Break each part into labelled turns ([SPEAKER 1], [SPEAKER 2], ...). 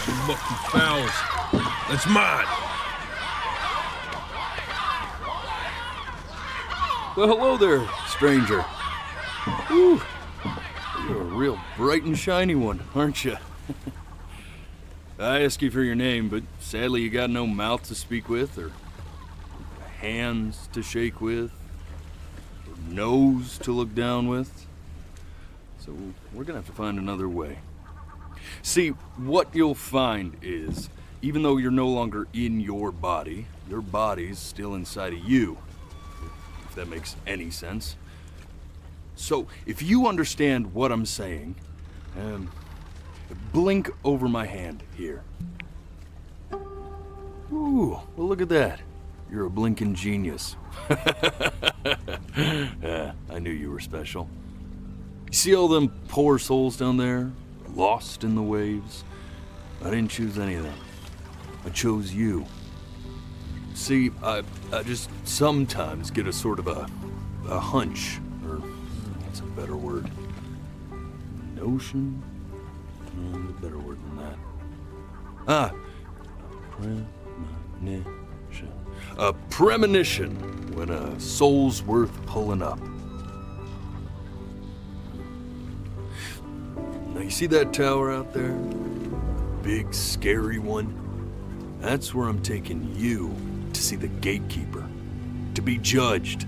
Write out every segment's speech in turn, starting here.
[SPEAKER 1] You mucky fowls. That's mine.
[SPEAKER 2] Well, hello there, stranger. Whew. You're a real bright and shiny one, aren't you? I asked you for your name, but sadly you got no mouth to speak with, or hands to shake with, or nose to look down with. So we're gonna have to find another way. See, what you'll find is, even though you're no longer in your body's still inside of you. If that makes any sense. So, if you understand what I'm saying, blink over my hand here. Ooh, well look at that. You're a blinking genius. Yeah, I knew you were special. You see all them poor souls down there, lost in the waves? I didn't choose any of them. I chose you. See, I just sometimes get a sort of a hunch, or what's a better word? Notion? No, a better word than that. Premonition. A premonition when a soul's worth pulling up. Now you see that tower out there? Big, scary one? That's where I'm taking you. To see the gatekeeper, to be judged.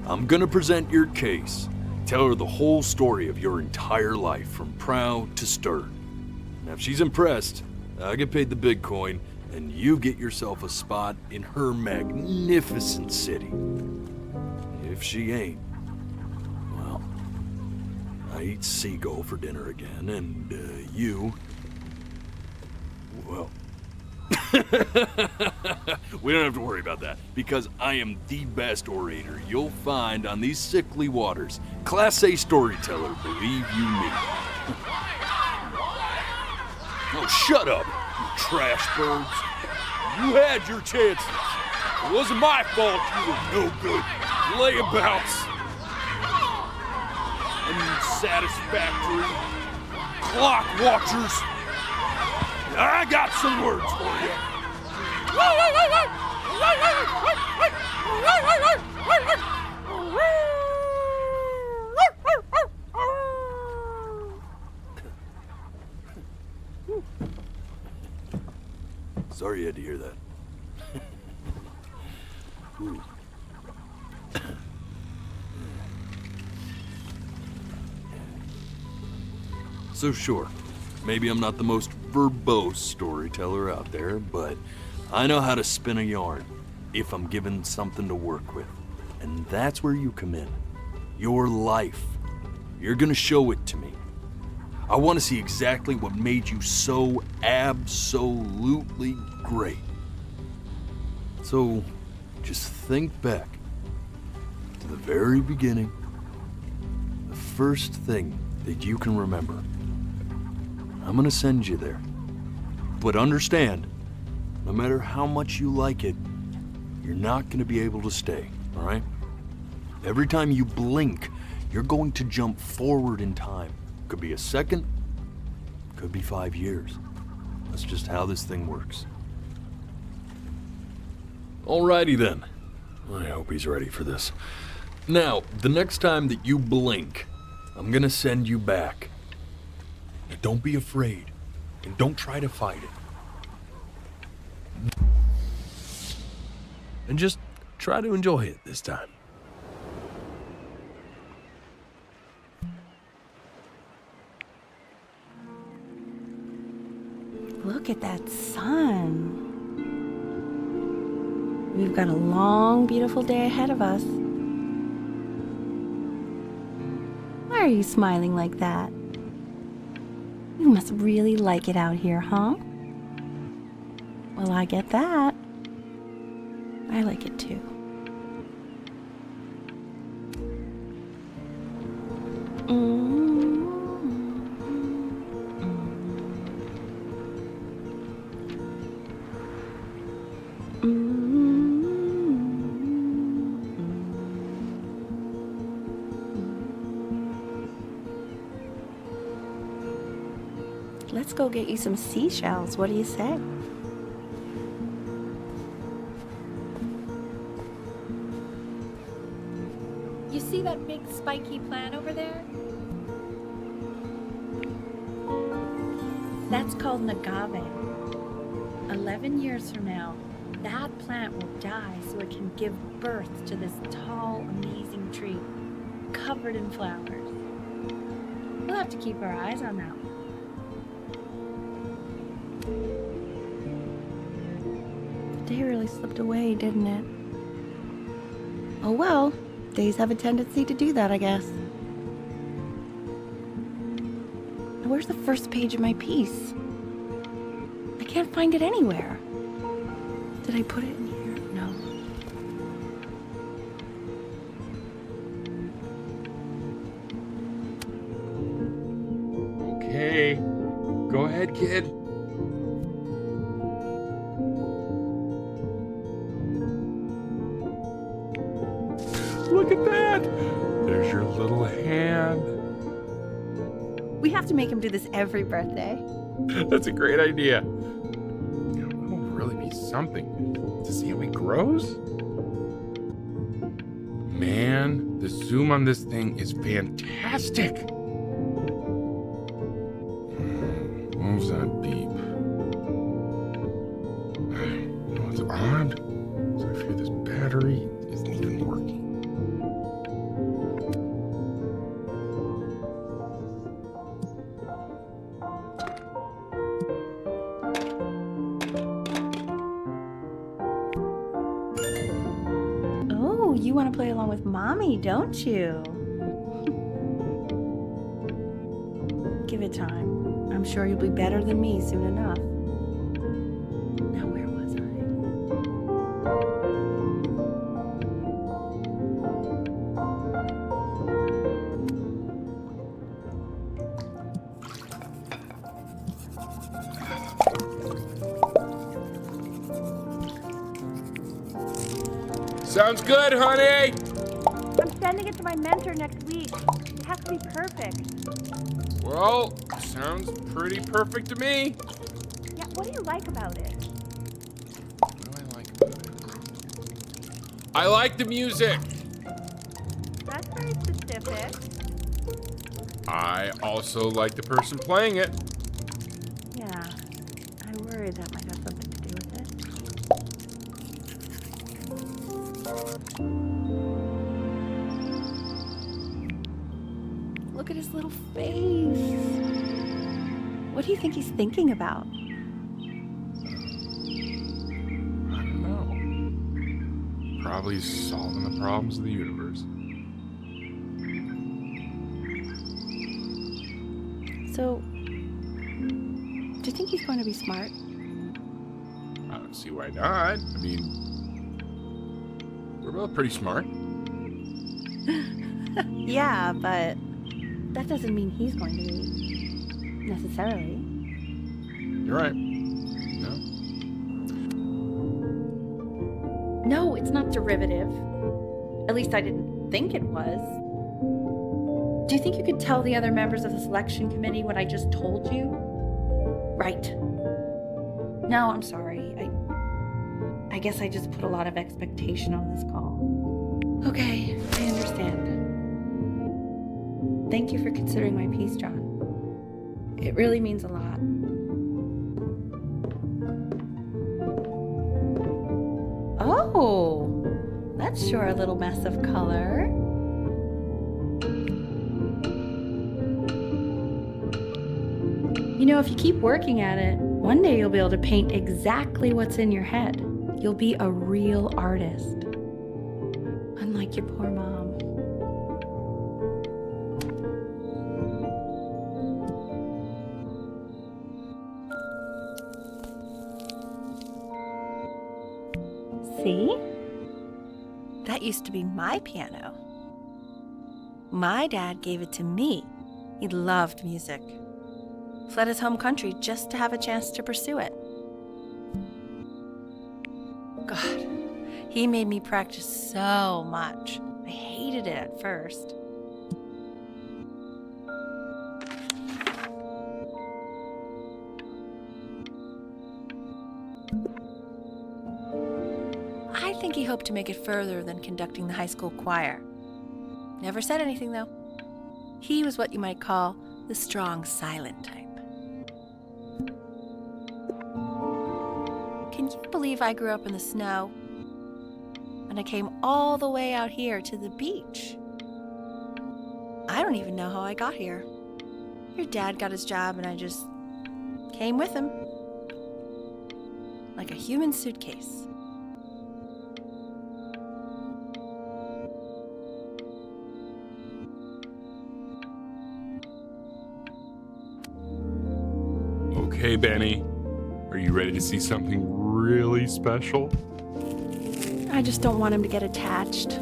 [SPEAKER 2] I'm gonna present your case, tell her the whole story of your entire life from prow to stern. Now if she's impressed, I get paid the big coin, and you get yourself a spot in her magnificent city. If she ain't, well, I eat seagull for dinner again, and you, well, we don't have to worry about that, because I am the best orator you'll find on these sickly waters. Class A storyteller, believe you me. Oh, shut up, you trash birds. You had your chances. It wasn't my fault you were no good. Layabouts. Unsatisfactory. Clock watchers. I got some words for you. Sorry you had to hear that. Ooh. So sure, maybe I'm not the most verbose storyteller out there, but I know how to spin a yarn if I'm given something to work with. And that's where you come in. Your life. You're gonna show it to me. I want to see exactly what made you so absolutely great. So just think back to the very beginning, the first thing that you can remember. I'm gonna send you there. But understand, no matter how much you like it, you're not gonna be able to stay, all right? Every time you blink, you're going to jump forward in time. Could be a second, could be 5 years. That's just how this thing works. Alrighty then. I hope he's ready for this. Now, the next time that you blink, I'm gonna send you back. Now don't be afraid, and don't try to fight it.
[SPEAKER 1] And just try to enjoy it this time.
[SPEAKER 3] Look at that sun. We've got a long, beautiful day ahead of us. Why are you smiling like that? You must really like it out here, huh? Well, I get that. I like it too. let's go get you some seashells. What do you say?
[SPEAKER 4] You see that big spiky plant over there? That's called an agave. 11 years from now, that plant will die so it can give birth to this tall, amazing tree, covered in flowers. We'll have to keep our eyes on that one.
[SPEAKER 3] The day really slipped away, didn't it? Oh well, days have a tendency to do that, I guess. Now, where's the first page of my piece? I can't find it anywhere. Did I put it in here? No.
[SPEAKER 5] Okay, go ahead, kid. Look at that! There's your little hand.
[SPEAKER 3] We have to make him do this every birthday.
[SPEAKER 5] That's a great idea. It'll really be something to see how he grows. Man, the zoom on this thing is fantastic. What was that beep? You know, it's odd. So I fear this battery isn't even working.
[SPEAKER 3] Oh, you want to play along with Mommy, don't you? Give it time. I'm sure you'll be better than me soon enough. Now, where was I?
[SPEAKER 5] Sounds good, honey!
[SPEAKER 3] I'm sending it to my mentor next week. It has to be perfect.
[SPEAKER 5] Well, sounds pretty perfect to me.
[SPEAKER 3] Yeah, what do you like about it?
[SPEAKER 5] What do I like about it? I like the music.
[SPEAKER 3] That's very specific.
[SPEAKER 5] I also like the person playing it.
[SPEAKER 3] Yeah, I worry that might have something to do with it. Look at his little face. What do you think he's thinking about?
[SPEAKER 5] I don't know. Probably solving the problems of the universe.
[SPEAKER 3] So, do you think he's going to be smart?
[SPEAKER 5] I don't see why not. I mean, we're both pretty smart.
[SPEAKER 3] Yeah, but that doesn't mean he's going to be. Necessarily.
[SPEAKER 5] You're right. No.
[SPEAKER 4] No, it's not derivative. At least I didn't think it was. Do you think you could tell the other members of the selection committee what I just told you? Right. No, I'm sorry. I guess I just put a lot of expectation on this call. Okay, I understand. Thank you for considering my piece, John. It really means a lot.
[SPEAKER 3] Oh, that's sure a little mess of color.
[SPEAKER 4] You know, if you keep working at it, one day you'll be able to paint exactly what's in your head. You'll be a real artist. Unlike your poor mom.
[SPEAKER 3] See? That used to be my piano. My dad gave it to me. He loved music. Fled his home country just to have a chance to pursue it. God, he made me practice so much. I hated it at first. think he hoped to make it further than conducting the high school choir. Never said anything, though. He was what you might call the strong, silent type. Can you believe I grew up in the snow? And I came all the way out here to the beach. I don't even know how I got here. Your dad got his job and I just came with him. Like a human suitcase.
[SPEAKER 5] Okay, Benny. Are you ready to see something really special?
[SPEAKER 3] I just don't want him to get attached.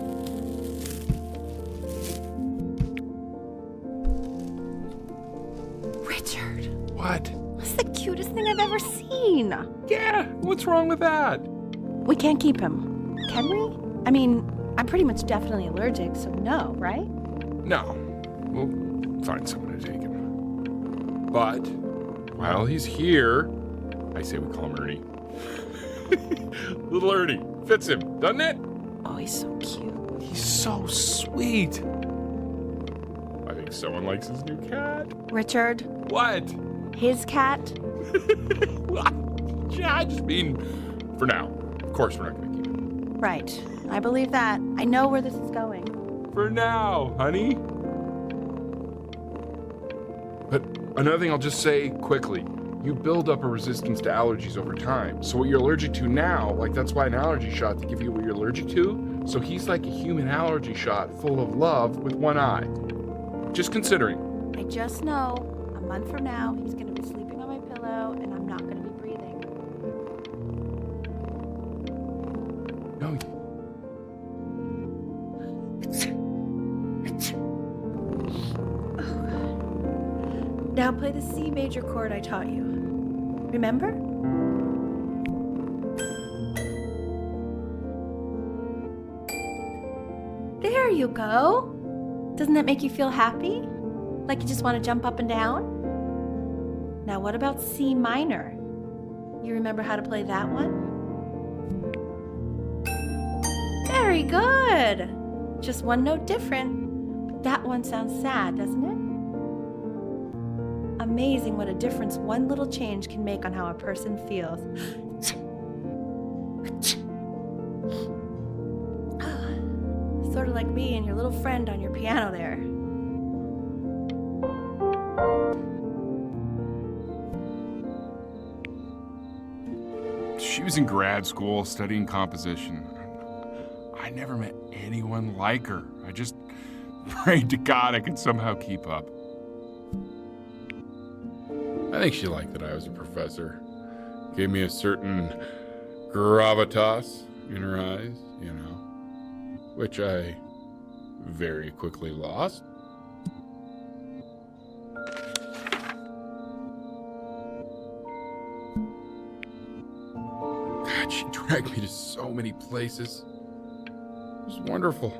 [SPEAKER 3] Richard,
[SPEAKER 5] What?
[SPEAKER 3] that's the cutest thing I've ever seen.
[SPEAKER 5] Yeah, what's wrong with that?
[SPEAKER 3] We can't keep him, can we? I mean, I'm pretty much definitely allergic, so no, right?
[SPEAKER 5] No. We'll find someone to take him. But while he's here, I say we call him Ernie. Little Ernie. Fits him, doesn't it?
[SPEAKER 3] Oh, he's so cute.
[SPEAKER 5] He's so sweet. I think someone likes his new cat.
[SPEAKER 3] Richard,
[SPEAKER 5] What?
[SPEAKER 3] his cat?
[SPEAKER 5] Yeah, I just mean for now. Of course we're not going to keep him.
[SPEAKER 3] Right, I believe that. I know where this is going.
[SPEAKER 5] For now, honey. But another thing I'll just say quickly. You build up a resistance to allergies over time. So what you're allergic to now, like that's why an allergy shot to give you what you're allergic to. So he's like a human allergy shot full of love with one eye. Just considering.
[SPEAKER 3] I just know a month from now, he's going to be sleeping on my pillow and I'm not going to be breathing.
[SPEAKER 5] No.
[SPEAKER 3] Now play the C major chord I taught you. Remember? There you go. Doesn't that make you feel happy? Like you just want to jump up and down? Now what about C minor? You remember how to play that one? Very good. Just one note different. That one sounds sad, doesn't it? Amazing what a difference one little change can make on how a person feels. Sort of like me and your little friend on your piano there.
[SPEAKER 5] She was in grad school studying composition. I never met anyone like her. I just prayed to God I could somehow keep up. I think she liked that I was a professor. Gave me a certain gravitas in her eyes, you know, which I very quickly lost. God, she dragged me to so many places. It was wonderful.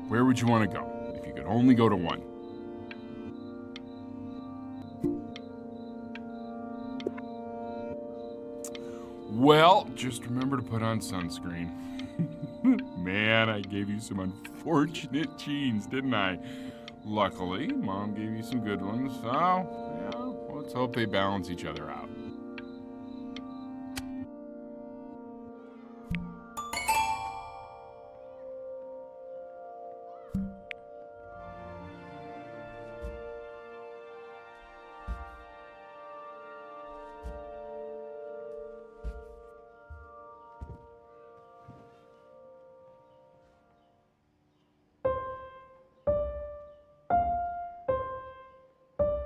[SPEAKER 5] Where would you want to go if you could only go to one? Well, just remember to put on sunscreen. Man, I gave you some unfortunate genes, didn't I? Luckily, Mom gave you some good ones, so, yeah, let's hope they balance each other out.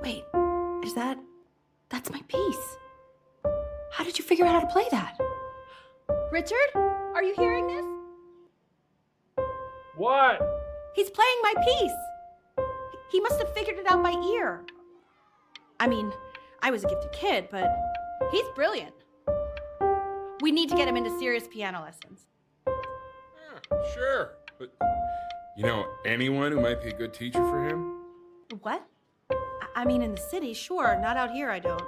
[SPEAKER 3] Wait, that's my piece. How did you figure out how to play that? Richard, are you hearing this?
[SPEAKER 5] What?
[SPEAKER 3] He's playing my piece. He must have figured it out by ear. I mean, I was a gifted kid, but he's brilliant. We need to get him into serious piano lessons.
[SPEAKER 5] Yeah, sure. But, you know, anyone who might be a good teacher for him?
[SPEAKER 3] What? I mean, in the city, sure. Not out here, I don't.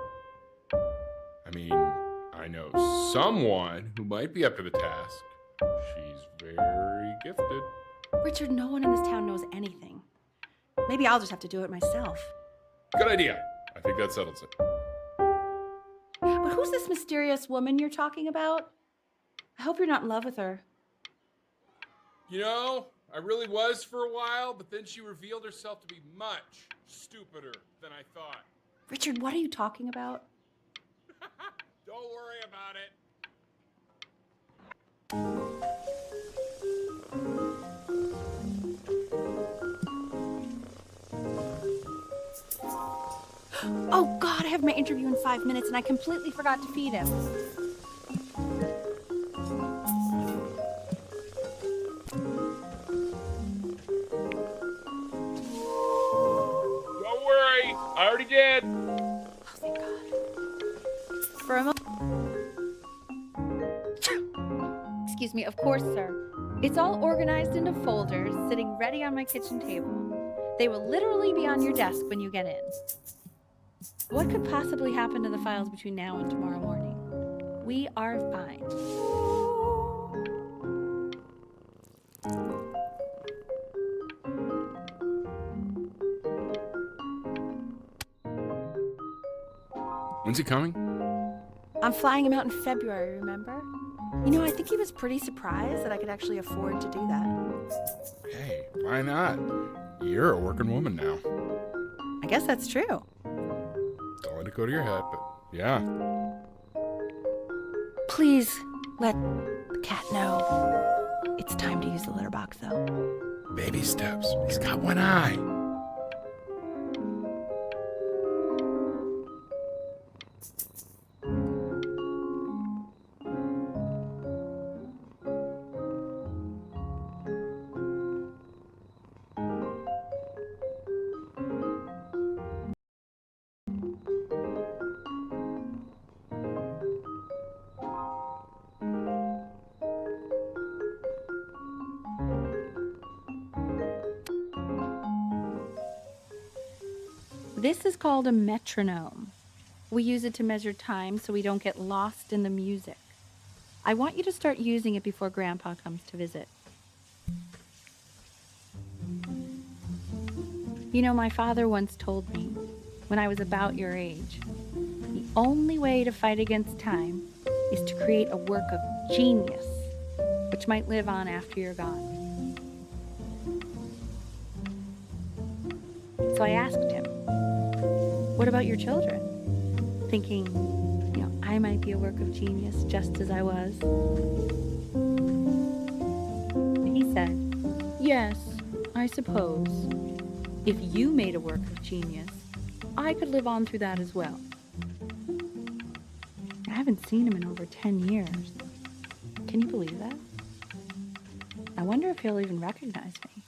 [SPEAKER 5] I mean, I I know someone who might be up to the task. She's very gifted.
[SPEAKER 4] Richard, no one in this town knows anything. Maybe I'll just have to do it myself.
[SPEAKER 5] Good idea. I think that settles it.
[SPEAKER 4] But who's this mysterious woman you're talking about? I hope you're not in love with her.
[SPEAKER 5] You know, I really was for a while, but then she revealed herself to be much stupider than I thought.
[SPEAKER 4] Richard, what are you talking about?
[SPEAKER 5] Don't worry about it.
[SPEAKER 4] Oh God, I have my interview in 5 minutes and I completely forgot to feed him.
[SPEAKER 5] Don't worry, I already did.
[SPEAKER 4] Oh, thank God. For a moment. Excuse me, of course, sir. It's all organized into folders, sitting ready on my kitchen table. They will literally be on your desk when you get in. What could possibly happen to the files between now and tomorrow morning? We are fine.
[SPEAKER 5] When's he coming?
[SPEAKER 4] I'm flying him out in February, remember? You know, I think he was pretty surprised that I could actually afford to do that.
[SPEAKER 5] Hey, why not? You're a working woman now.
[SPEAKER 4] I guess that's true.
[SPEAKER 5] Don't let it go to your head, but yeah.
[SPEAKER 4] Please let the cat know. It's time to use the litter box, though.
[SPEAKER 5] Baby steps. He's got one eye.
[SPEAKER 4] This is called a metronome. We use it to measure time so we don't get lost in the music. I want you to start using it before Grandpa comes to visit. You know, my father once told me, when I was about your age, the only way to fight against time is to create a work of genius, which might live on after you're gone. So I asked him, what about your children? Thinking, you know, I might be a work of genius just as I was. He said, yes, I suppose. If you made a work of genius, I could live on through that as well. I haven't seen him in over 10 years. Can you believe that? I wonder if he'll even recognize me.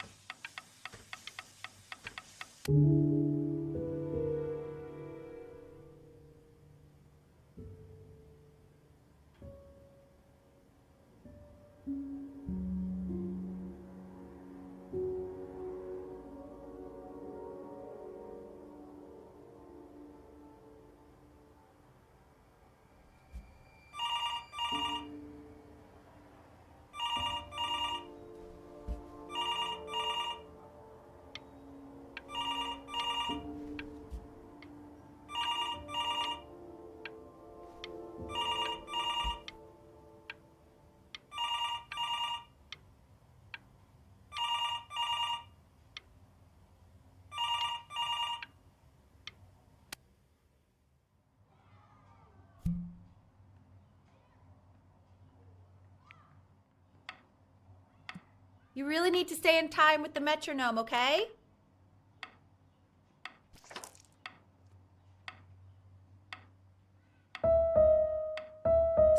[SPEAKER 4] You really need to stay in time with the metronome, okay?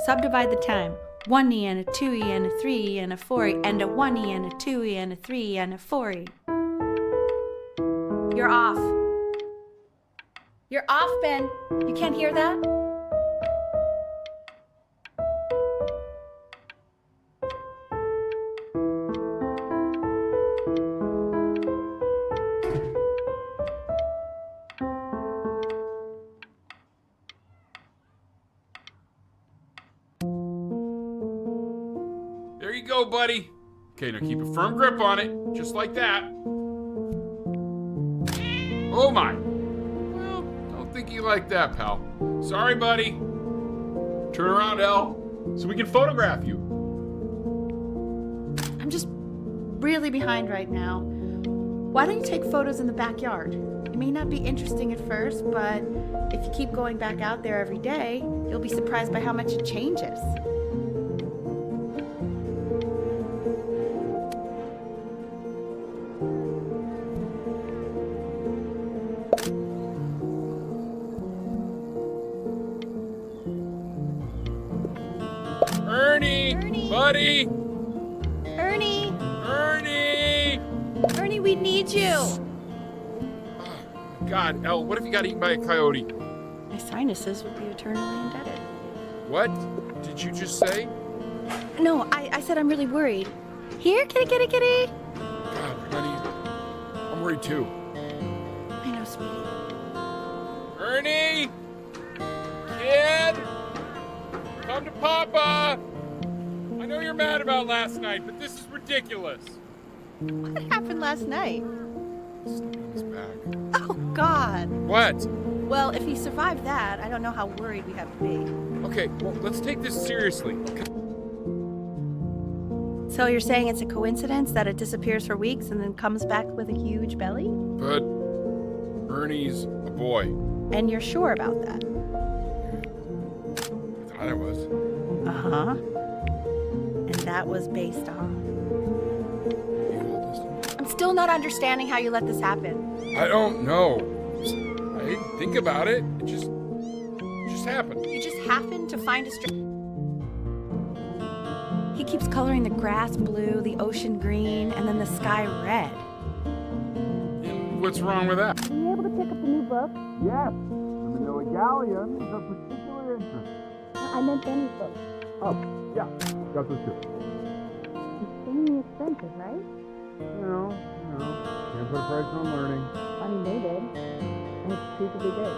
[SPEAKER 4] Subdivide the time. 1E and a 2E and a 3E and a 4E and a 1E and a 2E and a 3E and a 4E. You're off. You're off, Ben. You can't hear that?
[SPEAKER 5] go, buddy. Okay, now keep a firm grip on it, just like that. Oh my. Well, don't think you like that, pal. Sorry, buddy. Turn around, Elle, so we can photograph you.
[SPEAKER 4] I'm just really behind right now. Why don't you take photos in the backyard? It may not be interesting at first, but if you keep going back out there every day, you'll be surprised by how much it changes.
[SPEAKER 5] Ernie! Buddy!
[SPEAKER 4] Ernie!
[SPEAKER 5] Ernie!
[SPEAKER 4] Ernie, we need you!
[SPEAKER 5] God, Elle, what if you got eaten by a coyote?
[SPEAKER 4] My sinuses would be eternally indebted.
[SPEAKER 5] What did you just say?
[SPEAKER 4] No, I said I'm really worried. Here, kitty, kitty, kitty!
[SPEAKER 5] God, honey, I'm worried too.
[SPEAKER 4] I know, sweetie.
[SPEAKER 5] Ernie! Kid! Come to Papa! I know you're mad about last night, but this is ridiculous.
[SPEAKER 4] What happened last night?
[SPEAKER 5] Stepped on his back.
[SPEAKER 4] Oh, God.
[SPEAKER 5] What?
[SPEAKER 4] Well, if he survived that, I don't know how worried we have to be.
[SPEAKER 5] Okay, well, let's take this seriously.
[SPEAKER 4] So you're saying it's a coincidence that it disappears for weeks and then comes back with a huge belly?
[SPEAKER 5] But Ernie's a boy.
[SPEAKER 4] And you're sure about that?
[SPEAKER 5] I thought I was.
[SPEAKER 4] Uh-huh. And that was based on?
[SPEAKER 5] The oldest.
[SPEAKER 4] I'm still not understanding how you let this happen.
[SPEAKER 5] I don't know. I didn't think about it. It just happened.
[SPEAKER 4] You just happened to find a string. He keeps coloring the grass blue, the ocean green, and then the sky red.
[SPEAKER 5] And what's wrong with that?
[SPEAKER 4] Were you able to pick up the new book?
[SPEAKER 6] Yes, the Manila Galleon is of particular interest.
[SPEAKER 4] I meant Benny's book.
[SPEAKER 6] Oh, yeah, got those too.
[SPEAKER 4] Insanely expensive, right?
[SPEAKER 6] Can't put a price on learning.
[SPEAKER 4] I mean, they did. And it's stupidly big.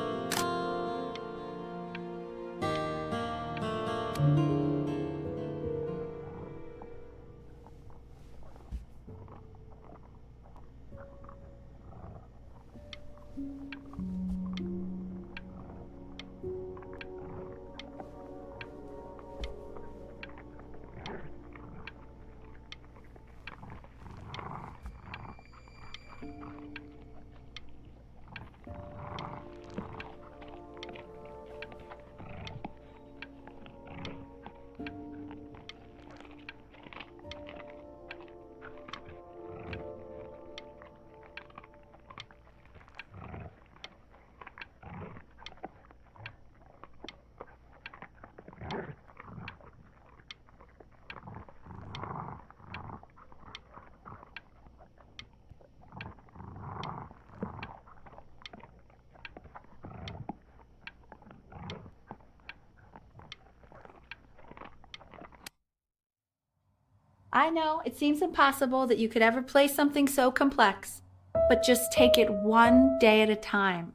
[SPEAKER 4] I know, it seems impossible that you could ever play something so complex, but just take it one day at a time.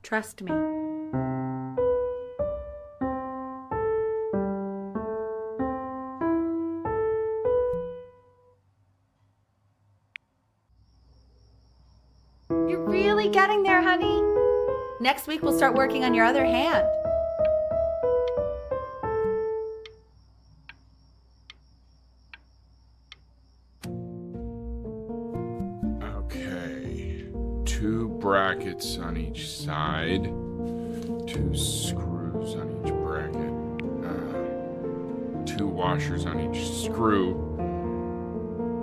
[SPEAKER 4] Trust me. You're really getting there, honey. Next week we'll start working on your other hand.
[SPEAKER 5] Okay. 2 brackets on each side. 2 screws on each bracket. 2 washers on each screw.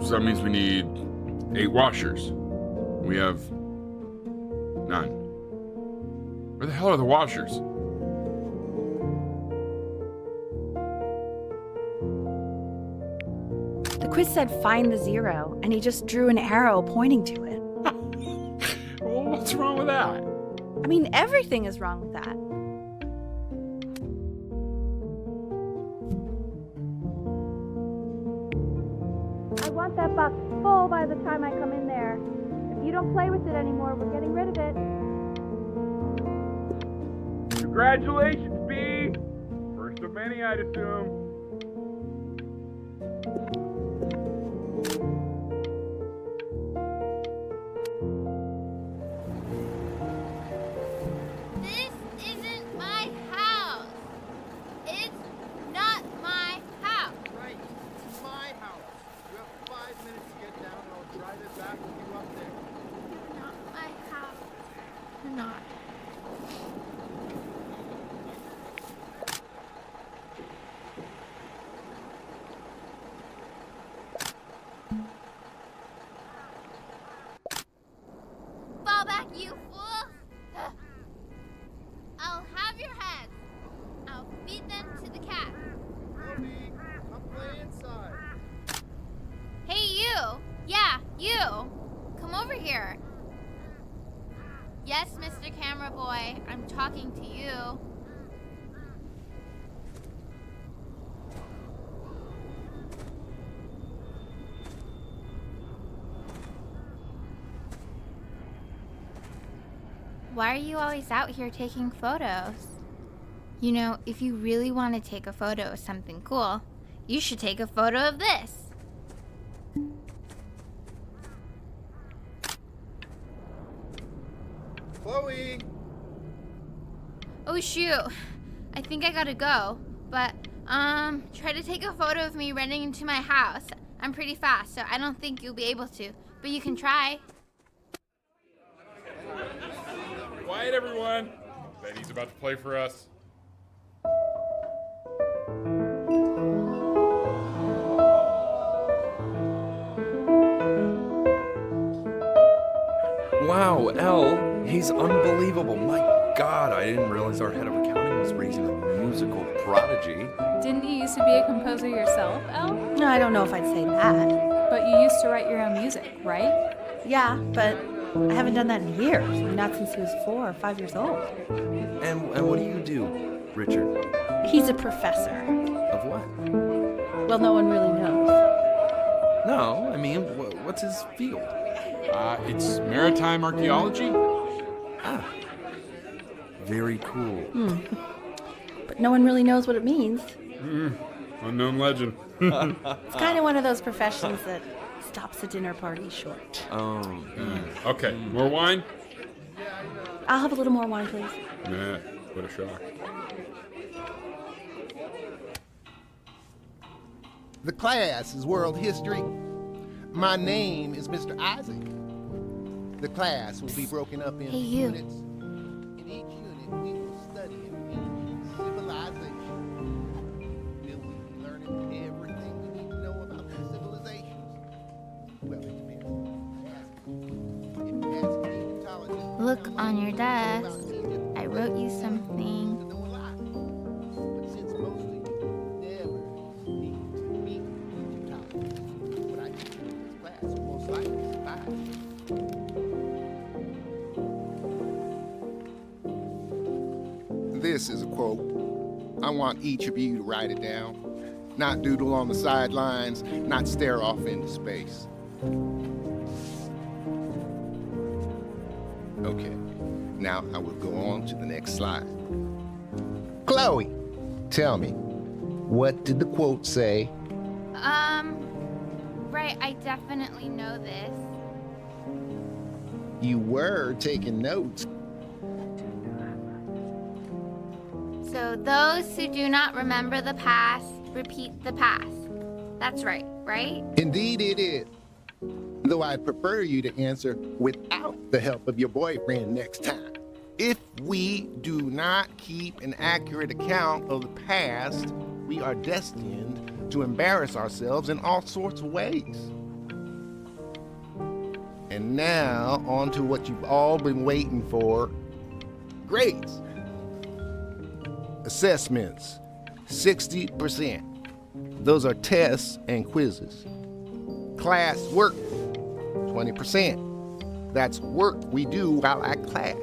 [SPEAKER 5] So that means we need 8 washers. We have none. Where the hell are the washers?
[SPEAKER 4] The quiz said find the 0, and he just drew an arrow pointing to it.
[SPEAKER 5] Well, what's wrong with that?
[SPEAKER 4] I mean, everything is wrong with that. I want that box full by the time I come in there. If you don't play with it anymore, we're getting rid of it.
[SPEAKER 6] Congratulations, B! First of many, I'd assume.
[SPEAKER 4] not.
[SPEAKER 7] Fall back, you fool! I'll have your heads. I'll feed them to the cat.
[SPEAKER 6] Cody, I'm playing inside.
[SPEAKER 7] Hey, you! Yeah, you! Come over here. Yes, Mr. Camera Boy, I'm talking to you. Why are you always out here taking photos? You know, if you really want to take a photo of something cool, you should take a photo of this.
[SPEAKER 6] Chloe!
[SPEAKER 7] Oh shoot, I think I gotta go. But, try to take a photo of me running into my house. I'm pretty fast, so I don't think you'll be able to. But you can try.
[SPEAKER 5] Quiet, everyone. Betty's about to play for us.
[SPEAKER 2] Wow, Elle, he's unbelievable. My God, I didn't realize our head of accounting was raising a musical prodigy.
[SPEAKER 8] Didn't you used to be a composer yourself, Elle?
[SPEAKER 3] No, I don't know if I'd say that.
[SPEAKER 8] But you used to write your own music, right?
[SPEAKER 3] Yeah, but I haven't done that in years. Not since he was 4 or 5 years old.
[SPEAKER 2] And what do you do, Richard?
[SPEAKER 3] He's a professor.
[SPEAKER 2] Of what?
[SPEAKER 3] Well, no one really knows.
[SPEAKER 2] No, I mean, what's his field?
[SPEAKER 5] It's maritime archaeology.
[SPEAKER 2] Ah, very cool.
[SPEAKER 3] But no one really knows what it means.
[SPEAKER 5] Unknown legend.
[SPEAKER 3] It's kind of one of those professions that stops a dinner party short.
[SPEAKER 5] Okay, more wine?
[SPEAKER 3] I'll have a little more wine, please.
[SPEAKER 5] Nah, what a shock.
[SPEAKER 6] The class is world history. My name is Mr. Isaac. The class will be broken up into
[SPEAKER 7] Hey, you.
[SPEAKER 6] units. In each unit, we will study an ancient civilization. Will we be learning everything we need to know about these civilizations? Well, it depends. If past Egyptologists
[SPEAKER 7] Look
[SPEAKER 6] tell
[SPEAKER 7] on
[SPEAKER 6] us
[SPEAKER 7] your
[SPEAKER 6] about
[SPEAKER 7] desk.
[SPEAKER 6] Egypt,
[SPEAKER 7] I wrote you something.
[SPEAKER 6] to know a lot. But since most of you never need to meet Egyptologists, what I teach you in this class will most likely survive. This is a quote. I want each of you to write it down. Not doodle on the sidelines, not stare off into space. Okay, now I will go on to the next slide. Chloe, tell me, what did the quote say?
[SPEAKER 7] Right, I definitely know this.
[SPEAKER 6] You were taking notes.
[SPEAKER 7] So those who do not remember the past, repeat the past. That's right, right?
[SPEAKER 6] Indeed it is. Though I'd prefer you to answer without the help of your boyfriend next time. If we do not keep an accurate account of the past, we are destined to embarrass ourselves in all sorts of ways. And now, on to what you've all been waiting for. Grades. Assessments, 60%. Those are tests and quizzes. Class work, 20%. That's work we do while at class.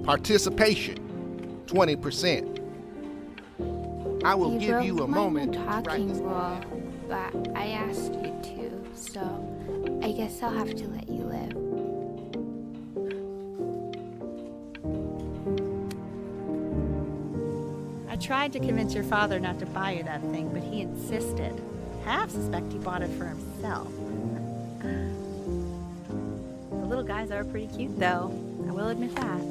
[SPEAKER 6] Participation, 20%. I will give you a moment to write
[SPEAKER 7] talking
[SPEAKER 6] this
[SPEAKER 7] rule,
[SPEAKER 6] down.
[SPEAKER 7] but I asked you to, so I guess I'll have to let you live.
[SPEAKER 3] I tried to convince your father not to buy you that thing, but he insisted. Half suspect he bought it for himself. The little guys are pretty cute, though. I will admit that.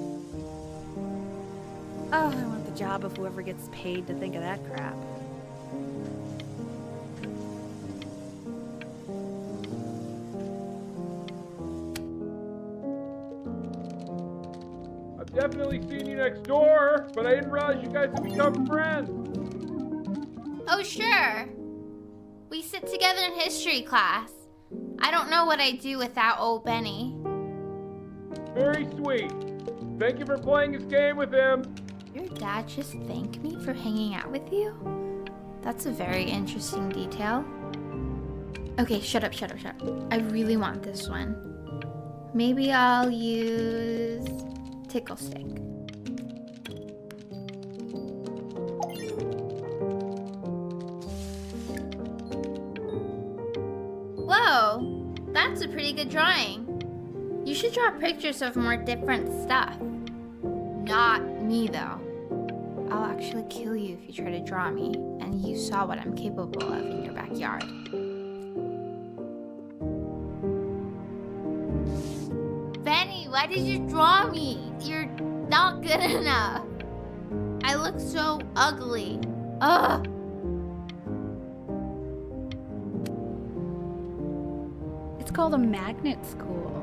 [SPEAKER 3] Oh, I want the job of whoever gets paid to think of that crap.
[SPEAKER 5] Definitely seen you next door, but I didn't realize you guys had become friends.
[SPEAKER 7] Oh, sure. We sit together in history class. I don't know what I'd do without old Benny.
[SPEAKER 5] Very sweet. Thank you for playing this game with him.
[SPEAKER 7] Your dad just thanked me for hanging out with you? That's a very interesting detail. Okay, shut up. I really want this one. Maybe I'll use tickle stick. Whoa, that's a pretty good drawing. You should draw pictures of more different stuff. Not me, though. I'll actually kill you if you try to draw me, and you saw what I'm capable of in your backyard. Benny, why did you draw me? You're not good enough. I look so ugly. Ugh.
[SPEAKER 3] It's called a magnet school.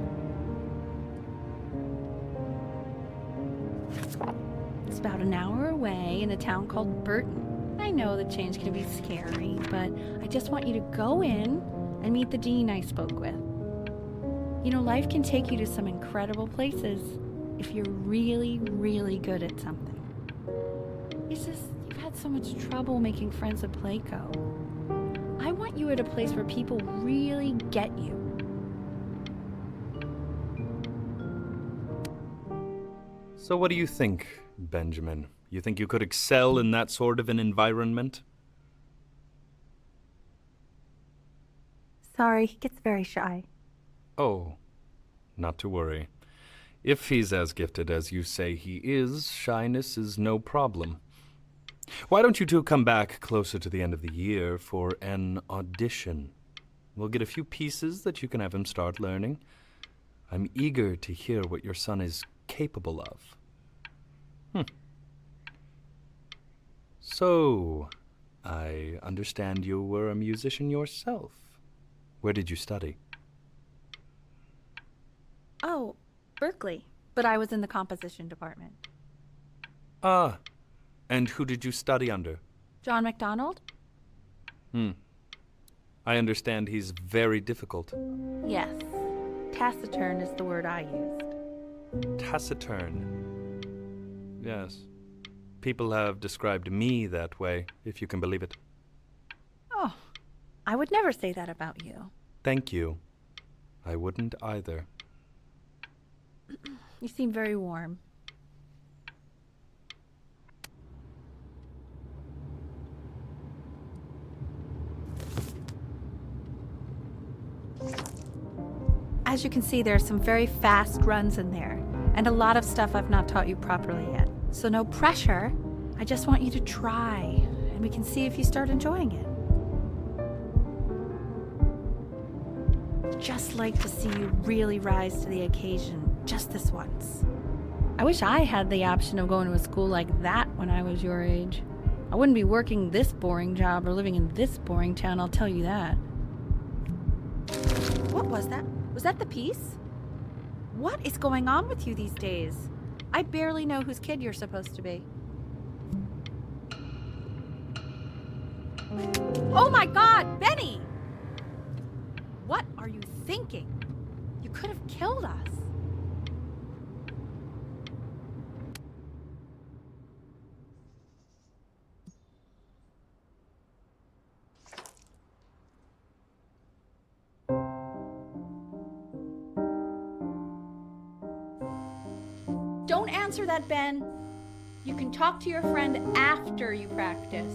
[SPEAKER 3] It's about an hour away in a town called Burton. I know the change can be scary, but I just want you to go in and meet the dean I spoke with. You know, life can take you to some incredible places if you're really, really good at something. It's just, you've had so much trouble making friends at Playco. I want you at a place where people really get you.
[SPEAKER 2] So what do you think, Benjamin? You think you could excel in that sort of an environment?
[SPEAKER 3] Sorry, he gets very shy.
[SPEAKER 2] Oh, not to worry. If he's as gifted as you say he is, shyness is no problem. Why don't you two come back closer to the end of the year for an audition? We'll get a few pieces that you can have him start learning. I'm eager to hear what your son is capable of. So, I understand you were a musician yourself. Where did you study?
[SPEAKER 3] Oh, Berkeley. But I was in the composition department.
[SPEAKER 2] Ah, and who did you study under?
[SPEAKER 3] John MacDonald?
[SPEAKER 2] I understand he's very difficult.
[SPEAKER 3] Yes. Taciturn is the word I used.
[SPEAKER 2] Taciturn. Yes. People have described me that way, if you can believe it.
[SPEAKER 3] Oh, I would never say that about you.
[SPEAKER 2] Thank you. I wouldn't either.
[SPEAKER 3] You seem very warm. As you can see, there are some very fast runs in there, and a lot of stuff I've not taught you properly yet. So no pressure. I just want you to try, and we can see if you start enjoying it. Just like to see you really rise to the occasion, just this once. I wish I had the option of going to a school like that when I was your age. I wouldn't be working this boring job or living in this boring town, I'll tell you that. What was that? Was that the piece? What is going on with you these days? I barely know whose kid you're supposed to be. Oh my God, Benny! What are you thinking? You could have killed us. Don't answer that, Ben. You can talk to your friend after you practice.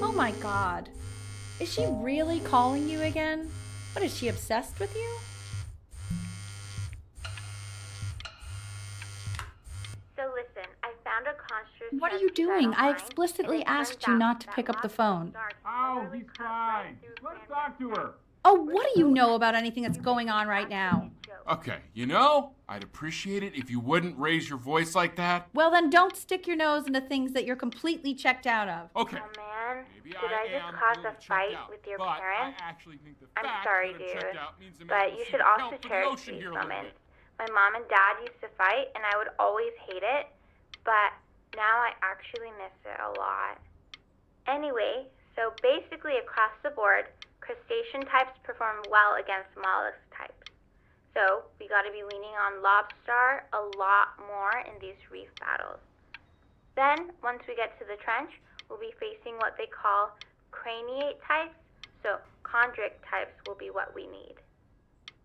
[SPEAKER 3] Oh my God. Is she really calling you again? What, is she obsessed with you?
[SPEAKER 9] So listen, I found a construct.
[SPEAKER 3] What are you doing?
[SPEAKER 4] doing? I explicitly asked you not to pick up the phone.
[SPEAKER 5] Oh, he's fine. Let's talk to her.
[SPEAKER 4] Oh, what do you know about anything that's going on right now?
[SPEAKER 5] Okay, I'd appreciate it if you wouldn't raise your voice like that.
[SPEAKER 4] Well, then don't stick your nose into things that you're completely checked out of.
[SPEAKER 5] Okay.
[SPEAKER 9] Oh man,
[SPEAKER 5] Maybe
[SPEAKER 9] did I just cause a fight with your parents?
[SPEAKER 5] I actually think the
[SPEAKER 9] I'm
[SPEAKER 5] fact
[SPEAKER 9] sorry,
[SPEAKER 5] that I'm
[SPEAKER 9] dude,
[SPEAKER 5] checked out means I'm
[SPEAKER 9] but
[SPEAKER 5] able
[SPEAKER 9] you
[SPEAKER 5] to
[SPEAKER 9] should
[SPEAKER 5] account
[SPEAKER 9] also
[SPEAKER 5] for the
[SPEAKER 9] cherish
[SPEAKER 5] ocean
[SPEAKER 9] these
[SPEAKER 5] here a little
[SPEAKER 9] moments.
[SPEAKER 5] bit.
[SPEAKER 9] My mom and dad used to fight, and I would always hate it, but now I actually miss it a lot. Anyway, so basically across the board, crustacean types perform well against mollusk types. So we got to be leaning on lobster a lot more in these reef battles. Then, once we get to the trench, we'll be facing what they call craniate types, so chondric types will be what we need.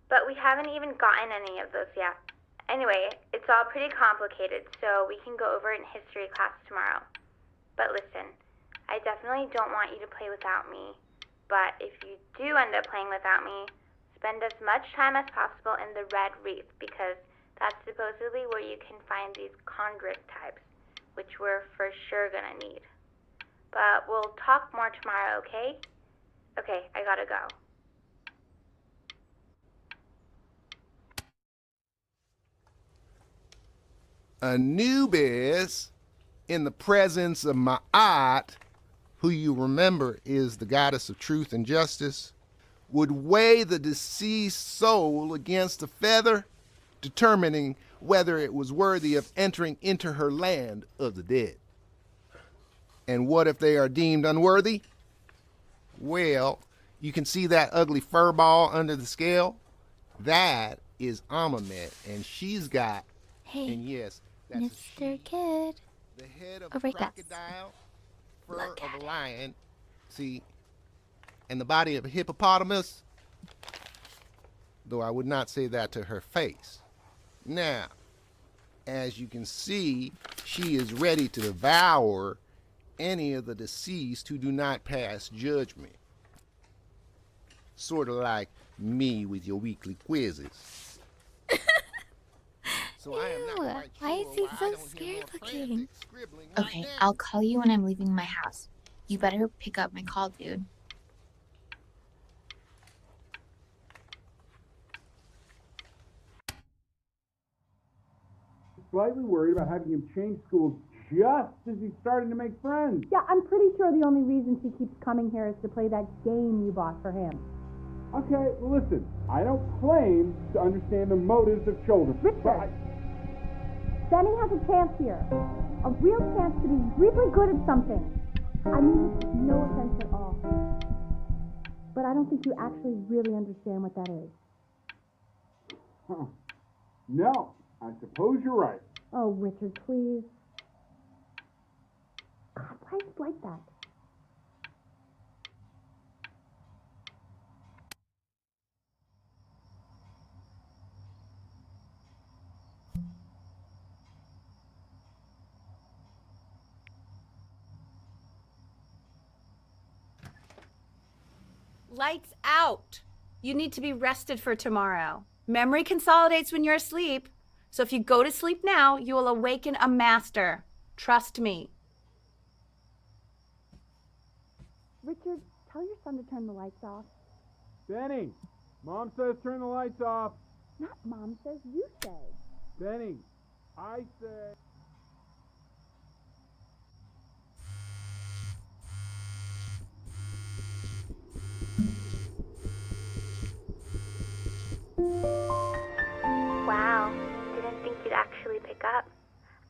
[SPEAKER 9] But we haven't even gotten any of those yet. Anyway, it's all pretty complicated, so we can go over it in history class tomorrow. But listen, I definitely don't want you to play without me, but if you do end up playing without me, spend as much time as possible in the red reef, because that's supposedly where you can find these chondric types, which we're for sure gonna need. But we'll talk more tomorrow, okay? Okay, I gotta go.
[SPEAKER 6] Anubis, in the presence of Ma'at, who you remember is the goddess of truth and justice, would weigh the deceased soul against a feather, determining whether it was worthy of entering into her land of the dead. And what if they are deemed unworthy? Well, you can see that ugly fur ball under the scale? That is Amamet, and she's got,
[SPEAKER 7] Hey,
[SPEAKER 6] and yes, that's a she,
[SPEAKER 7] Mr. Kid.
[SPEAKER 6] the head of a
[SPEAKER 7] Over there.
[SPEAKER 6] crocodile, fur
[SPEAKER 7] Look
[SPEAKER 6] of
[SPEAKER 7] at
[SPEAKER 6] a lion, see, and the body of a hippopotamus, though I would not say that to her face. Now, as you can see, she is ready to devour any of the deceased who do not pass judgment. Sort of like me with your weekly quizzes. So I am not
[SPEAKER 7] Ew,
[SPEAKER 6] quite
[SPEAKER 7] why is
[SPEAKER 6] sure
[SPEAKER 7] he
[SPEAKER 6] why I
[SPEAKER 7] so
[SPEAKER 6] don't hear
[SPEAKER 7] scared
[SPEAKER 6] more
[SPEAKER 7] looking?
[SPEAKER 6] frantic scribbling
[SPEAKER 10] Okay,
[SPEAKER 6] right now.
[SPEAKER 10] I'll call you when I'm leaving my house. You better pick up my call, dude.
[SPEAKER 11] Slightly worried about having him change schools just as he's starting to make friends.
[SPEAKER 3] Yeah, I'm pretty sure the only reason she keeps coming here is to play that game you bought for him.
[SPEAKER 11] Okay, well listen, I don't claim to understand the motives of children.
[SPEAKER 3] Richard! Benny has a chance here. A real chance to be really good at something. I mean, no offense at all. But I don't think you actually really understand what that is.
[SPEAKER 11] Huh. No, I suppose you're right.
[SPEAKER 3] Oh, Richard, please. God, why is it like that?
[SPEAKER 4] Lights out. You need to be rested for tomorrow. Memory consolidates when you're asleep. So if you go to sleep now, you will awaken a master. Trust me.
[SPEAKER 3] Richard, tell your son to turn the lights off.
[SPEAKER 11] Benny, Mom says turn the lights off.
[SPEAKER 3] Not Mom says, you say.
[SPEAKER 11] Benny, I say...
[SPEAKER 9] Wow, didn't think you'd actually pick up.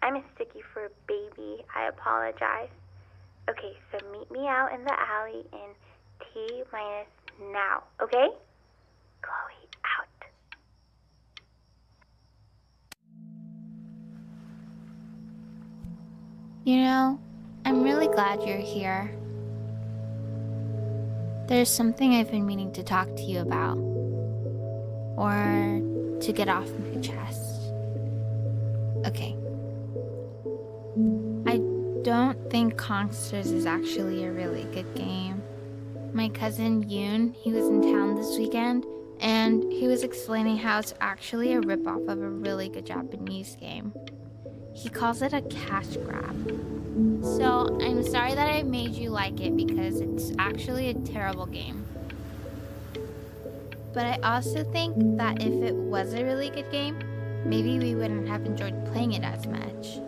[SPEAKER 9] I mistook you for a baby. I apologize. Okay, so meet me out in the alley in T-minus now, okay? Chloe, out.
[SPEAKER 7] You know, I'm really glad you're here. There's something I've been meaning to talk to you about. Or to get off my chest. Okay. I don't think Consters is actually a really good game. My cousin Yoon, he was in town this weekend, and he was explaining how it's actually a ripoff of a really good Japanese game. He calls it a cash grab. So I'm sorry that I made you like it because it's actually a terrible game. But I also think that if it was a really good game, maybe we wouldn't have enjoyed playing it as much.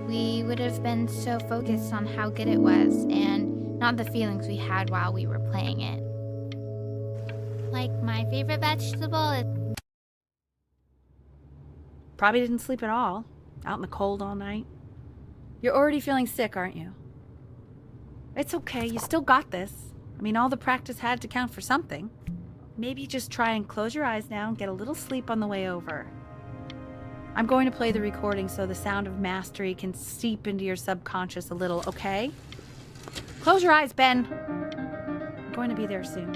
[SPEAKER 7] We would have been so focused on how good it was and not the feelings we had while we were playing it. Like my favorite vegetable is...
[SPEAKER 3] Probably didn't sleep at all. Out in the cold all night. You're already feeling sick, aren't you? It's okay. You still got this. I mean, all the practice had to count for something. Maybe just try and close your eyes now and get a little sleep on the way over. I'm going to play the recording so the sound of mastery can seep into your subconscious a little, okay? Close your eyes, Ben. I'm going to be there soon.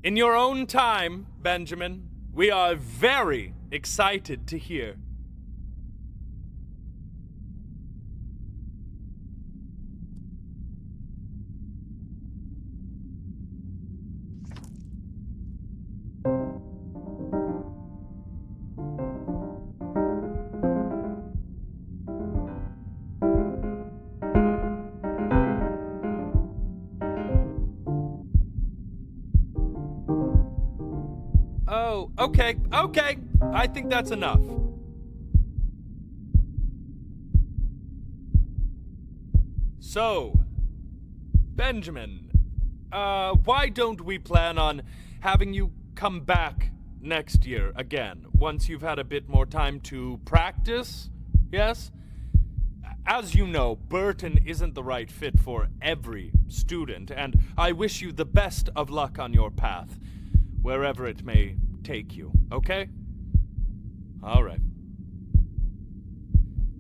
[SPEAKER 2] In your own time, Benjamin, we are very excited to hear. Oh, okay. I think that's enough. So, Benjamin, why don't we plan on having you come back next year again, once you've had a bit more time to practice? Yes? As you know, Burton isn't the right fit for every student, and I wish you the best of luck on your path, wherever it may take you, okay? All right.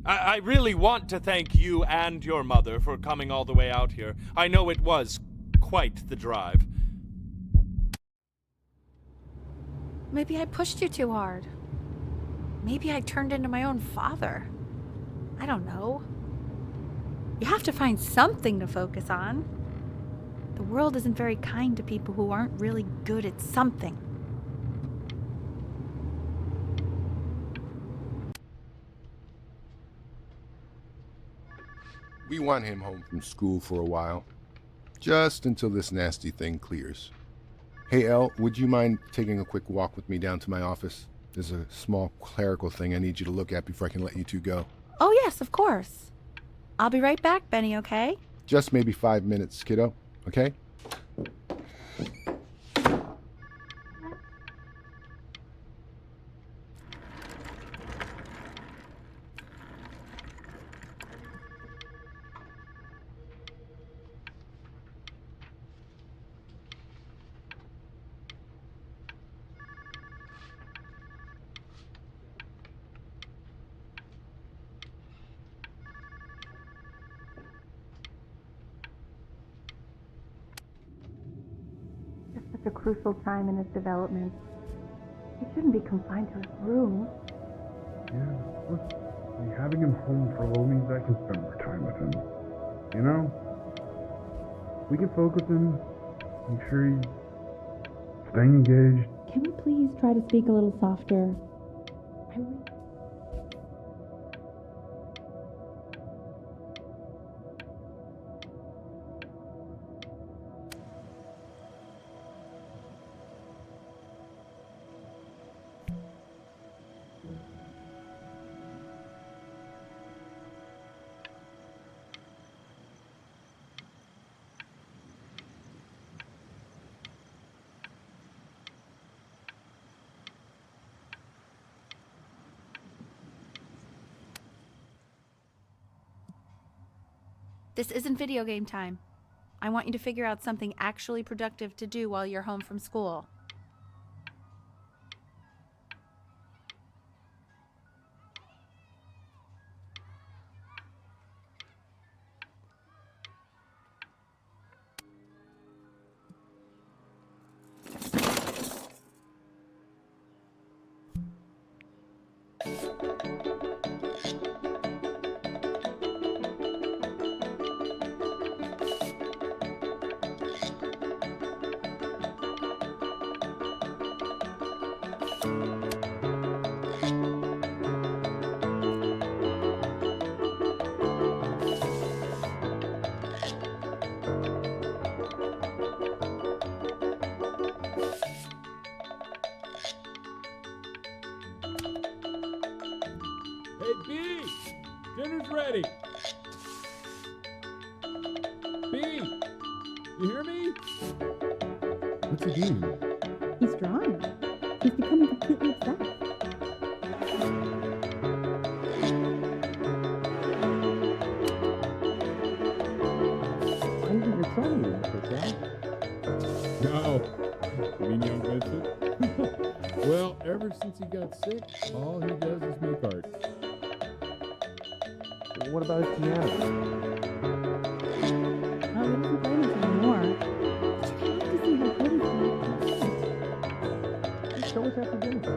[SPEAKER 2] I really want to thank you and your mother for coming all the way out here. I know it was quite the drive.
[SPEAKER 3] Maybe I pushed you too hard. Maybe I turned into my own father. I don't know. You have to find something to focus on. The world isn't very kind to people who aren't really good at something.
[SPEAKER 6] We want him home from school for a while, just until this nasty thing clears. Hey, Elle, would you mind taking a quick walk with me down to my office? There's a small clerical thing I need you to look at before I can let you two go.
[SPEAKER 3] Oh, yes, of course. I'll be right back, Benny, okay?
[SPEAKER 6] Just maybe 5 minutes, kiddo, okay?
[SPEAKER 3] Such a crucial time in his development. He shouldn't be confined to his room.
[SPEAKER 11] Yeah, look, having him home for a little means I can spend more time with him. You know? We can focus him, make sure he's staying engaged.
[SPEAKER 3] Can we please try to speak a little softer? This isn't video game time. I want you to figure out something actually productive to do while you're home from school.
[SPEAKER 12] Dinner's ready. B, you hear me?
[SPEAKER 11] What's he doing?
[SPEAKER 13] He's drawing. He's becoming completely obsessed.
[SPEAKER 11] I never saw you like this, Al.
[SPEAKER 12] No. You mean young Vincent? Well, ever since he got sick, all he does is make art.
[SPEAKER 11] What about his piano?
[SPEAKER 13] Oh, he doesn't play much anymore. But you have to see how good he's going.
[SPEAKER 11] Show us after dinner.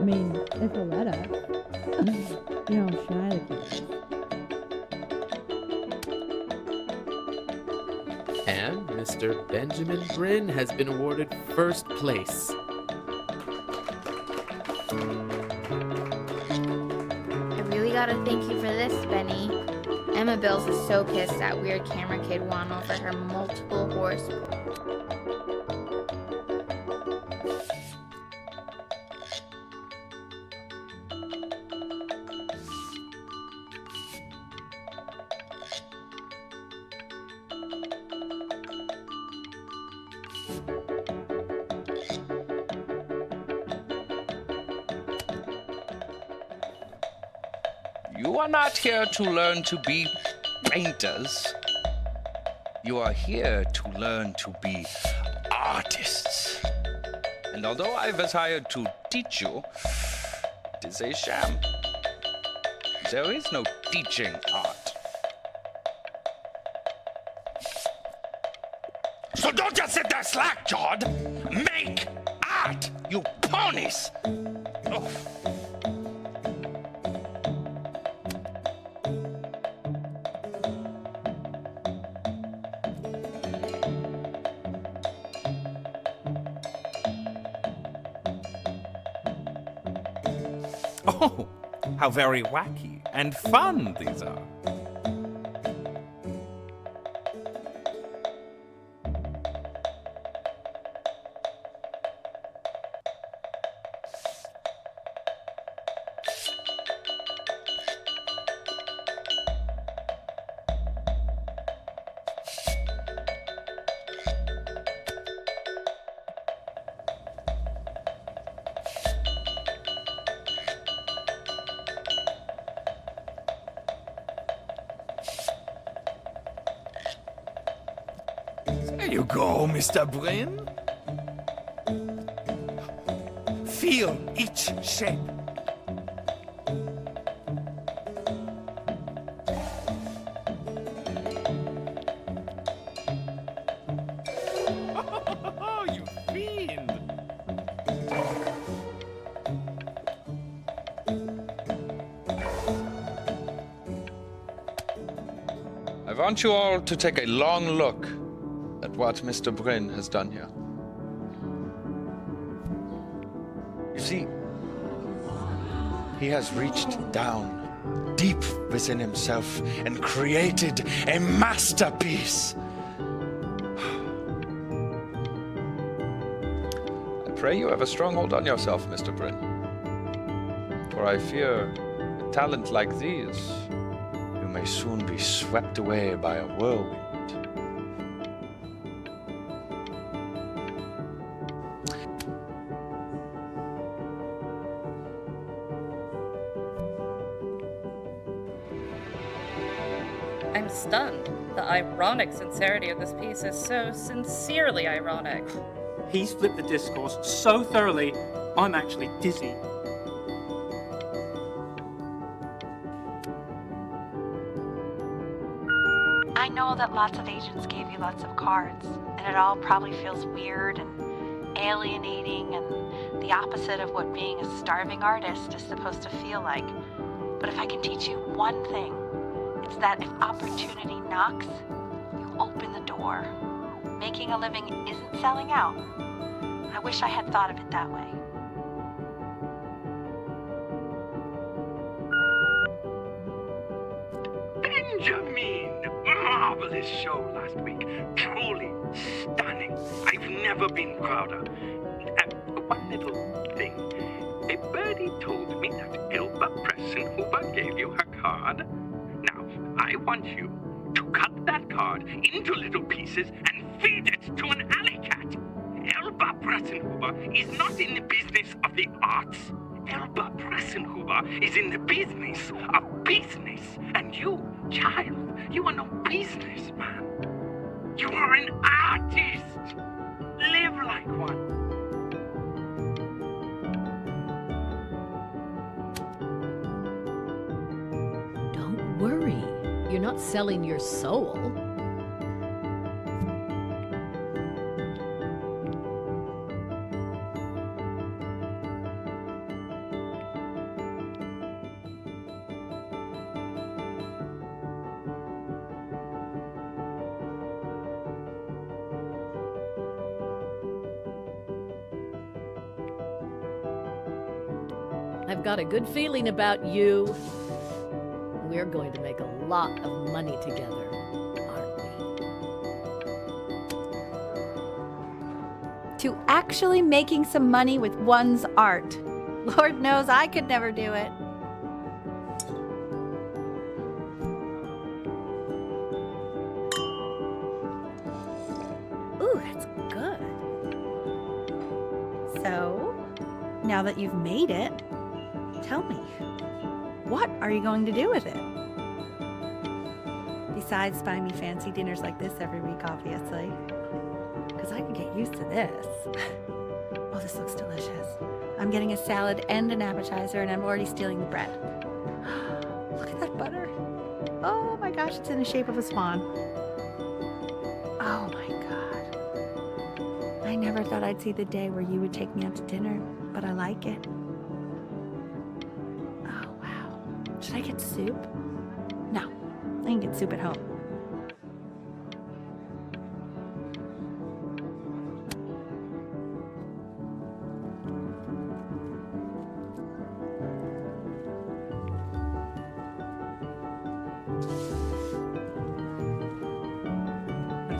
[SPEAKER 13] I mean, if he'll let us. You know how shy the kid is.
[SPEAKER 14] And Mr. Benjamin Bryn has been awarded first place.
[SPEAKER 7] I really gotta thank you for this, Benny. Emma Bills is so pissed that weird camera kid won over her multiple horse.
[SPEAKER 15] You are not here to learn to be painters. You are here to learn to be artists. And although I was hired to teach you, it is a sham. There is no teaching art. So don't just sit there slack-jawed. Make art, you ponies! Oh.
[SPEAKER 16] Oh, how very wacky and fun these are. There you go, Mr. Bryn. Feel each shape. Oh, you fiend!
[SPEAKER 15] I want you all to take a long look at what Mr. Bryn has done here. You see, he has reached down deep within himself and created a masterpiece. I pray you have a strong hold on yourself, Mr. Bryn. For I fear a talent like these, you may soon be swept away by a whirlwind.
[SPEAKER 17] I'm stunned. The ironic sincerity of this piece is so sincerely ironic.
[SPEAKER 18] He's flipped the discourse so thoroughly, I'm actually dizzy.
[SPEAKER 19] I know that lots of agents gave you lots of cards, and it all probably feels weird and alienating and the opposite of what being a starving artist is supposed to feel like. But if I can teach you one thing, it's that if opportunity knocks, you open the door. Making a living isn't selling out. I wish I had thought of it that way.
[SPEAKER 20] Benjamin! Marvelous show last week. Truly stunning. I've never been prouder. One little thing. a birdie told me that Elba Pressenhuber gave you her card. Now, I want you to cut that card into little pieces and feed it to an alley cat. Elba Pressenhuber is not in the business of the arts. Elba Pressenhuber is in the business of business. And you, child, you are no businessman. You are an artist. Live like one.
[SPEAKER 21] Don't worry. You're not selling your soul. I've got a good feeling about you. We're going to make a lot of money together, aren't we?
[SPEAKER 3] To actually making some money with one's art. Lord knows I could never do it. Ooh, that's good. So, now that you've made it, tell me, what are you going to do with it? Besides buying me fancy dinners like this every week, obviously. Because I can get used to this. Oh, this looks delicious. I'm getting a salad and an appetizer, and I'm already stealing the bread. Look at that butter. Oh my gosh, it's in the shape of a swan. Oh my God. I never thought I'd see the day where you would take me out to dinner, but I like it. Should I get soup? No, I can get soup at home.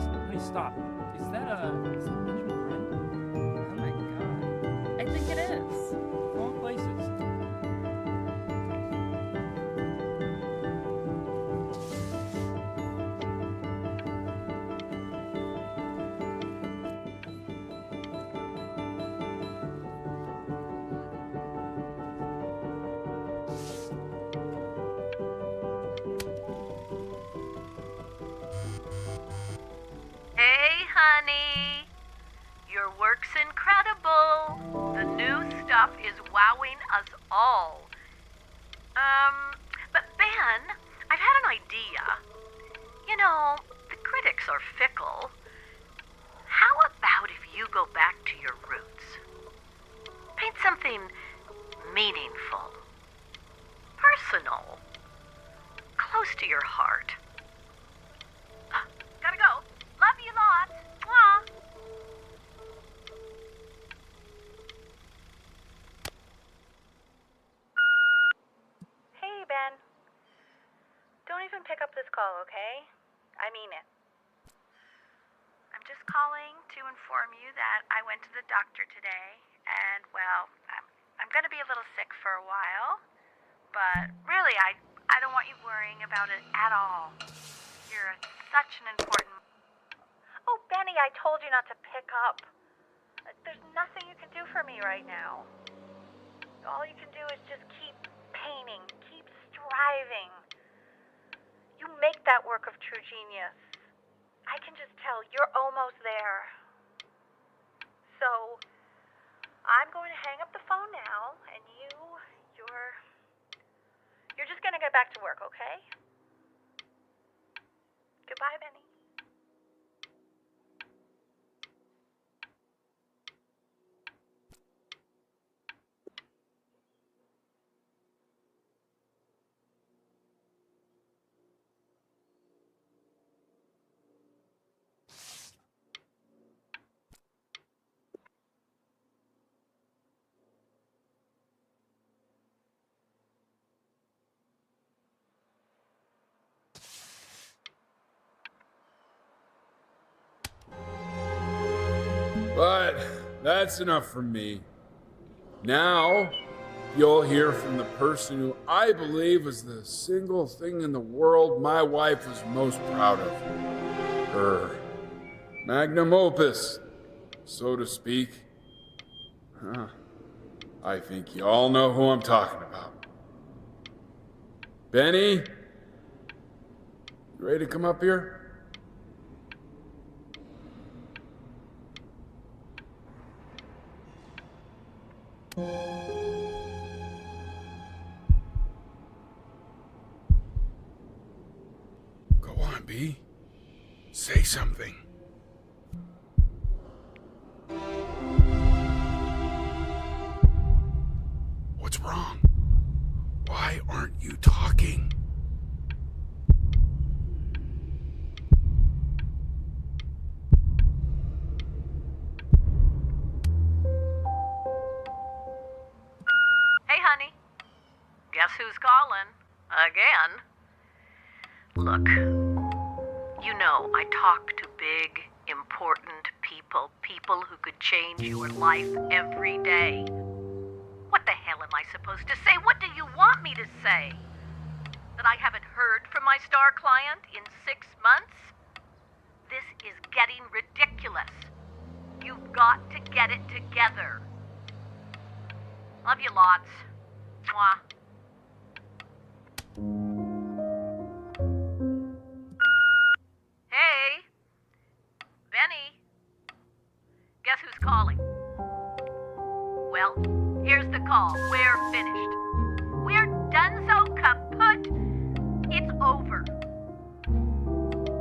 [SPEAKER 18] Honey, stop. Is that Benjamin Brin?
[SPEAKER 17] Oh my god. I think it is.
[SPEAKER 18] Wrong places.
[SPEAKER 22] Hey, honey. Your work's incredible. The new stuff is wowing us all. But Ben, I've had an idea. You know, the critics are fickle. How about if you go back to your roots? Paint something meaningful, personal, close to your heart. Gotta go. Love you lots. Mwah. Hey, Ben. Don't even pick up this call, okay? I mean it. I'm just calling to inform you that I went to the doctor today, and, well, I'm gonna be a little sick for a while, but really, I don't want you worrying about it at all. You're such an important... Oh, Benny, I told you not to pick up. There's nothing you can do for me right now. All you can do is just keep painting, keep striving. You make that work of true genius. I can just tell you're almost there. So, I'm going to hang up the phone now, and you're just going to get back to work, okay? Goodbye, Benny.
[SPEAKER 12] But that's enough from me. Now,
[SPEAKER 11] you'll hear from the person who I believe is the single thing in the world my wife was most proud of. Her magnum opus, so to speak. I think you all know who I'm talking about. Benny? You ready to come up here? Go on, B. Say something. What's wrong? Why aren't you talking?
[SPEAKER 1] Hey, honey. Guess who's calling? Again. Look, you know I talk to big, important people who could change your life every day. What the hell am I supposed to say? What do you want me to say? That I haven't heard from my star client in 6 months? This is getting ridiculous. You've got to get it together. Love you lots. Mwah. Hey, Benny. Guess who's calling? Well, here's the call. We're finished. We're donezo kaput. It's over.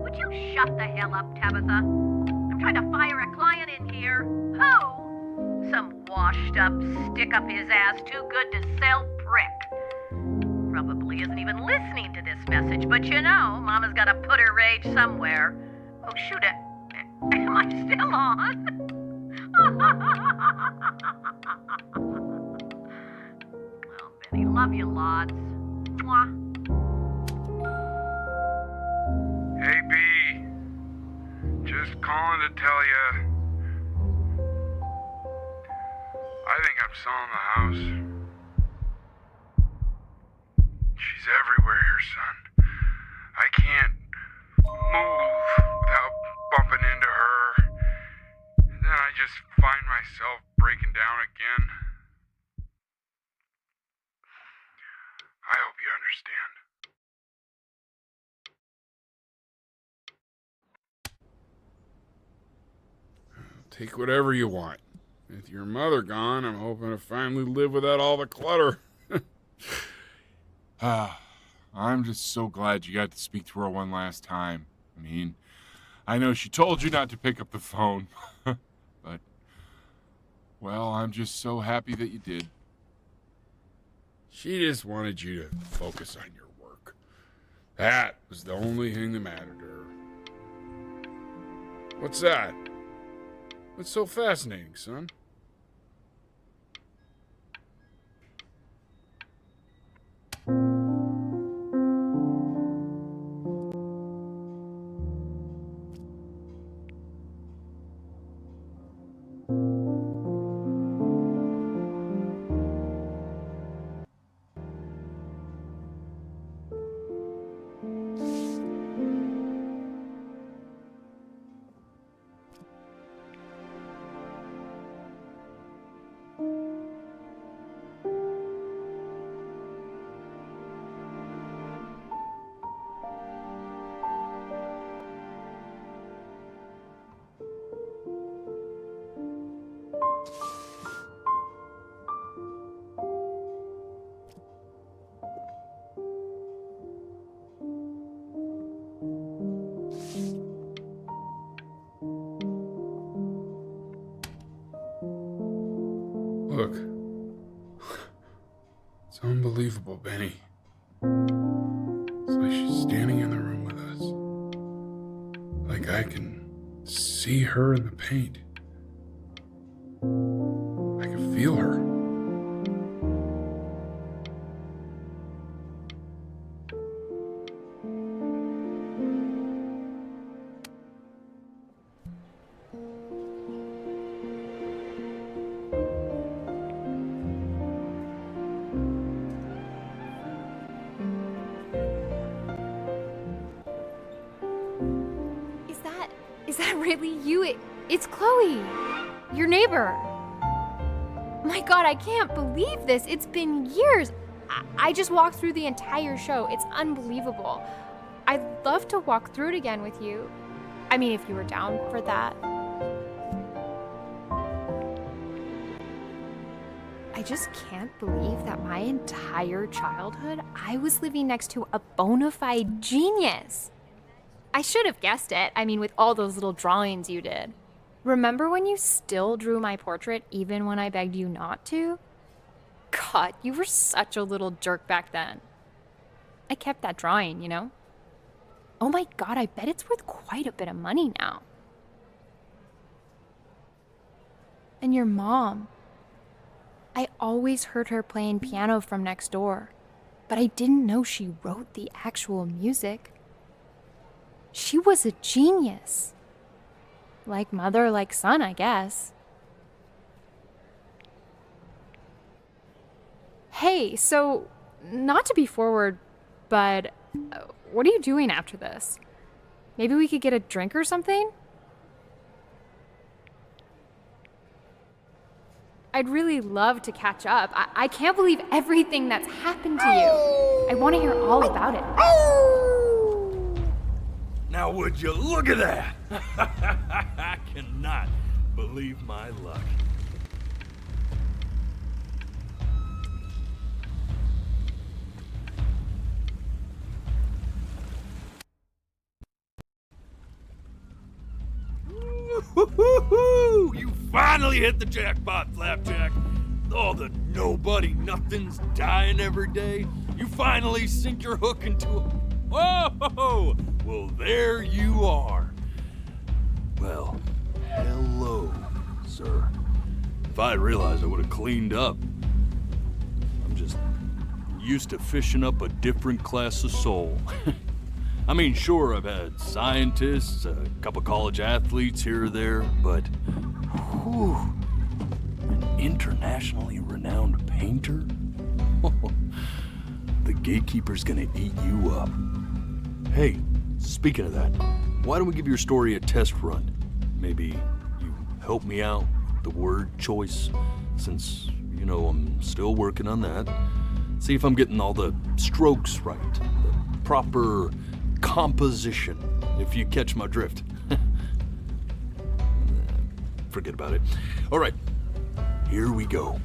[SPEAKER 1] Would you shut the hell up, Tabitha? I'm trying to fire a client in here. Who? Some washed up, stick up his ass, too good to sell prick. Probably isn't even listening to this message, but you know, Mama's gotta put her rage somewhere. Oh, shoot it. Am I still on? Well, Benny, love you lots. Mwah.
[SPEAKER 11] Hey, B. Just calling to tell you. I think I'm selling the house. She's everywhere here, son. I can't move without bumping into her. And then I just find myself breaking down again. I hope you understand. Take whatever you want. With your mother gone, I'm hoping to finally live without all the clutter. I'm just so glad you got to speak to her one last time. I mean, I know she told you not to pick up the phone, but, well, I'm just so happy that you did. She just wanted you to focus on your work. That was the only thing that mattered to her. What's that? What's so fascinating, son? Look. It's unbelievable, Benny. It's like she's standing in the room with us. Like I can see her in the paint. I can feel her.
[SPEAKER 5] really you? It's Chloe, your neighbor. My God, I can't believe this. It's been years. I just walked through the entire show. It's unbelievable. I'd love to walk through it again with you. I mean, if you were down for that. I just can't believe that my entire childhood, I was living next to a bona fide genius. I should have guessed it. I mean, with all those little drawings you did. Remember when you still drew my portrait even when I begged you not to? God, you were such a little jerk back then. I kept that drawing, you know? Oh my God, I bet it's worth quite a bit of money now. And your mom. I always heard her playing piano from next door, but I didn't know she wrote the actual music. She was a genius. Like mother, like son, I guess. Hey, so, not to be forward, but what are you doing after this? Maybe we could get a drink or something? I'd really love to catch up. I can't believe everything that's happened to you. I want to hear all about it.
[SPEAKER 2] Now would you look at that? I cannot believe my luck. Woo-hoo-hoo! You finally hit the jackpot, Flapjack. All the nobody nothings dying every day. You finally sink your hook into a... Whoa! Well, there you are. Well, hello, sir. If I had realized, I would have cleaned up. I'm just used to fishing up a different class of soul. I mean, sure, I've had scientists, a couple college athletes here or there, but whew, an internationally renowned painter? The gatekeeper's gonna eat you up. Hey, speaking of that, why don't we give your story a test run? Maybe you help me out with the word choice, since, you know, I'm still working on that. See if I'm getting all the strokes right, the proper composition, if you catch my drift. Forget about it. All right, here we go.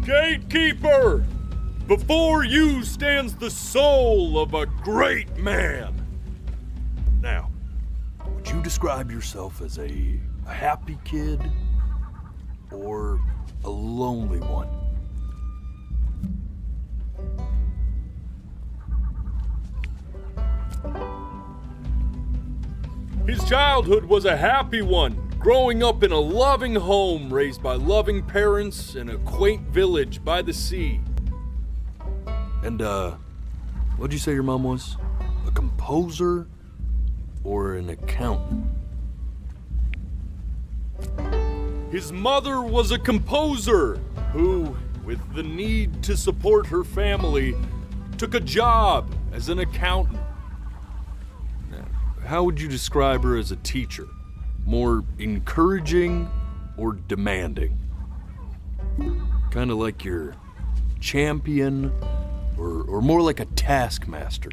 [SPEAKER 2] Gatekeeper! Before you stands the soul of a great man. Now, would you describe yourself as a happy kid or a lonely one? His childhood was a happy one, growing up in a loving home raised by loving parents in a quaint village by the sea. And, what'd you say your mom was? A composer or an accountant? His mother was a composer who, with the need to support her family, took a job as an accountant. How would you describe her as a teacher? More encouraging or demanding? Kind of like your champion or more like a taskmaster?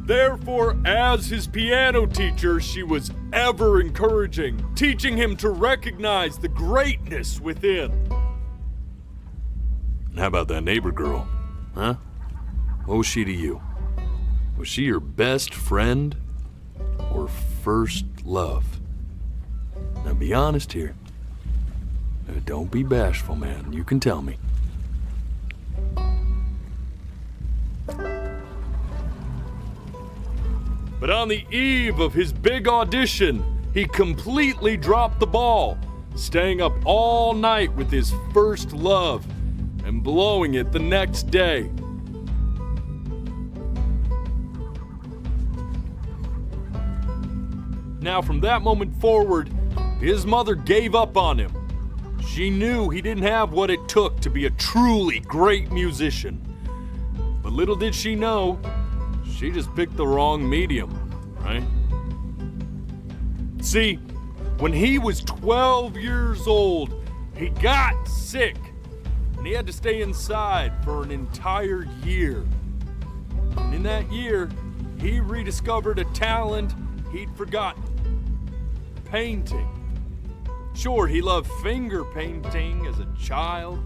[SPEAKER 2] Therefore, as his piano teacher, she was ever encouraging, teaching him to recognize the greatness within. And how about that neighbor girl, huh? What was she to you? Was she your best friend or first love? Now be honest here. Don't be bashful, man. You can tell me. But on the eve of his big audition, he completely dropped the ball, staying up all night with his first love and blowing it the next day. Now, from that moment forward, his mother gave up on him. She knew he didn't have what it took to be a truly great musician. But little did she know, she just picked the wrong medium, right? See, when he was 12 years old, he got sick, and he had to stay inside for an entire year. And in that year, he rediscovered a talent he'd forgotten: painting. Sure, he loved finger painting as a child.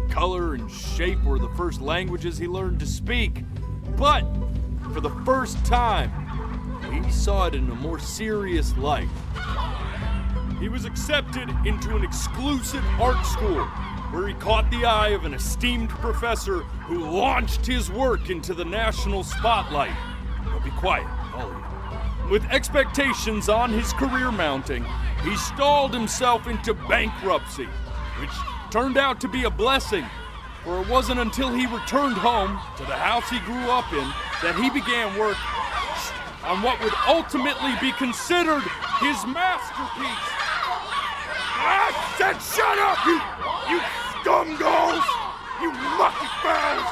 [SPEAKER 2] Color and shape were the first languages he learned to speak. But for the first time, he saw it in a more serious light. He was accepted into an exclusive art school where he caught the eye of an esteemed professor who launched his work into the national spotlight. Now be quiet, all of you. With expectations on his career mounting, he stalled himself into bankruptcy, which turned out to be a blessing, for it wasn't until he returned home to the house he grew up in that he began work on what would ultimately be considered his masterpiece. I said shut up, you scumballs! You lucky fowls!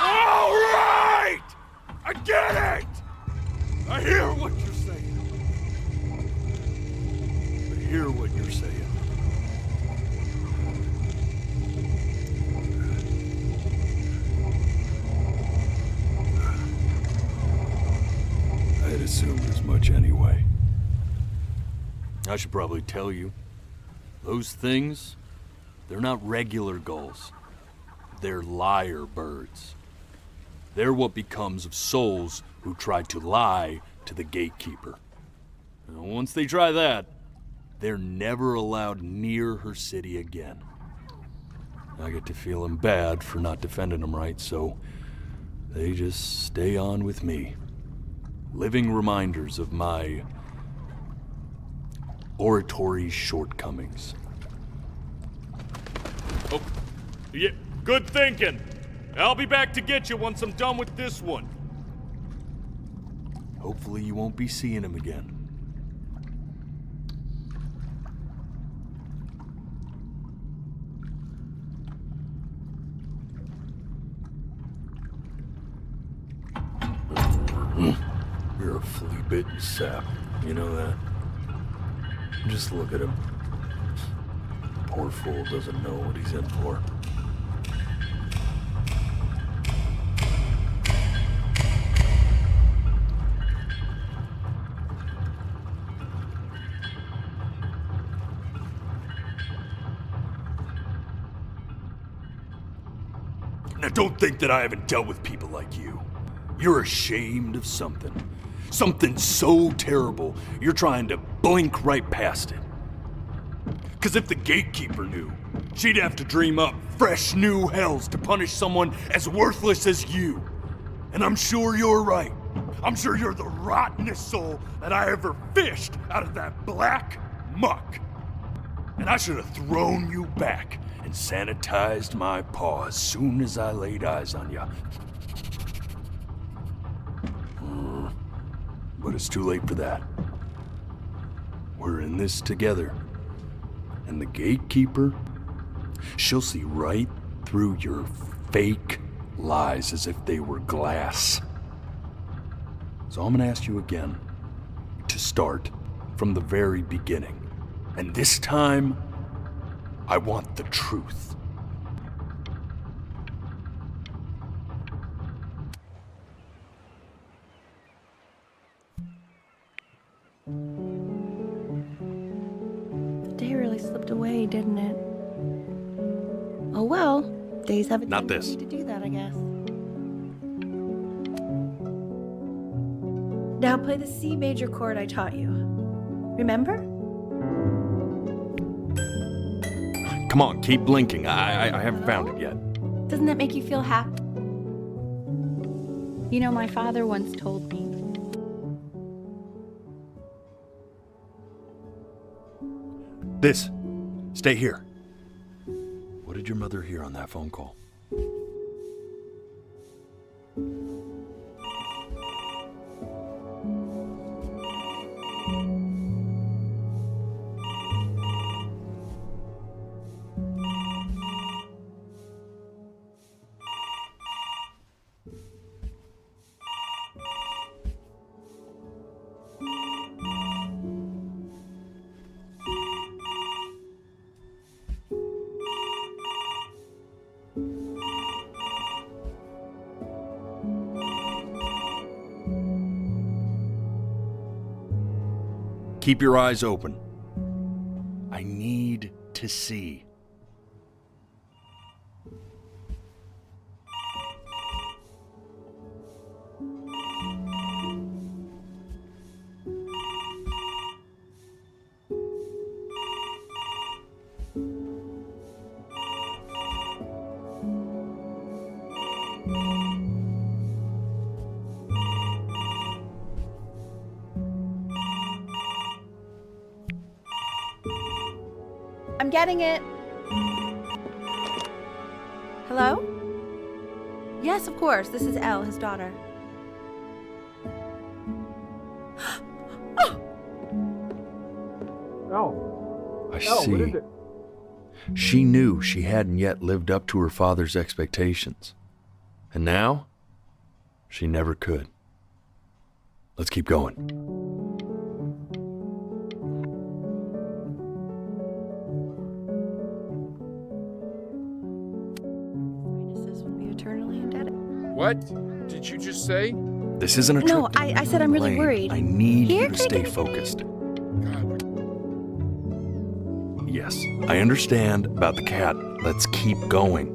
[SPEAKER 2] All right! I get it! I hear what you're saying. I hear what you're saying. I had assumed as much anyway. I should probably tell you, those things, they're not regular gulls. They're lyre birds. They're what becomes of souls who try to lie to the gatekeeper. And once they try that, they're never allowed near her city again. I get to feeling bad for not defending them right, so they just stay on with me. Living reminders of my oratory shortcomings. Oh, yeah, good thinking. I'll be back to get you once I'm done with this one. Hopefully you won't be seeing him again. You're a flea-bitten sap. You know that? Just look at him. Poor fool doesn't know what he's in for. Now don't think that I haven't dealt with people like you. You're ashamed of something. Something so terrible, you're trying to blink right past it. 'Cause if the gatekeeper knew, she'd have to dream up fresh new hells to punish someone as worthless as you. And I'm sure you're right. I'm sure you're the rottenest soul that I ever fished out of that black muck. And I should have thrown you back and sanitized my paw as soon as I laid eyes on you. But it's too late for that. We're in this together. And the gatekeeper, she'll see right through your fake lies as if they were glass. So I'm gonna ask you again to start from the very beginning. And this time, I want the truth.
[SPEAKER 3] The day really slipped away, didn't it? Oh well, days have a
[SPEAKER 2] Not
[SPEAKER 3] tendency
[SPEAKER 2] this.
[SPEAKER 3] to do that, I guess. Now play the C major chord I taught you. Remember?
[SPEAKER 2] Come on, keep blinking. I haven't found it yet.
[SPEAKER 3] Doesn't that make you feel happy? You know, my father once told me,
[SPEAKER 2] This. Stay here. What did your mother hear on that phone call? Keep your eyes open. I need to see.
[SPEAKER 3] I'm getting it. Hello? Yes, of course. This is Elle, his daughter.
[SPEAKER 2] I see. She knew she hadn't yet lived up to her father's expectations. And now, she never could. Let's keep going.
[SPEAKER 12] What did you just say?
[SPEAKER 2] This isn't a trick.
[SPEAKER 3] No, I said I'm really
[SPEAKER 2] Elaine,
[SPEAKER 3] worried.
[SPEAKER 2] I need
[SPEAKER 3] Here,
[SPEAKER 2] you to stay focused. Yes, I understand about the cat. Let's keep going.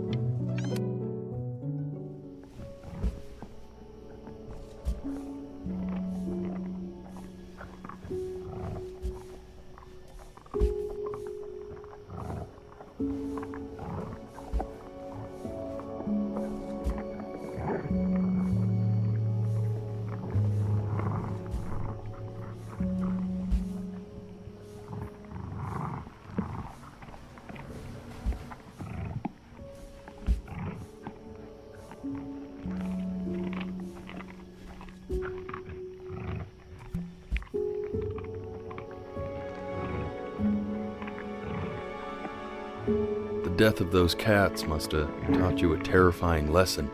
[SPEAKER 2] The death of those cats must have taught you a terrifying lesson.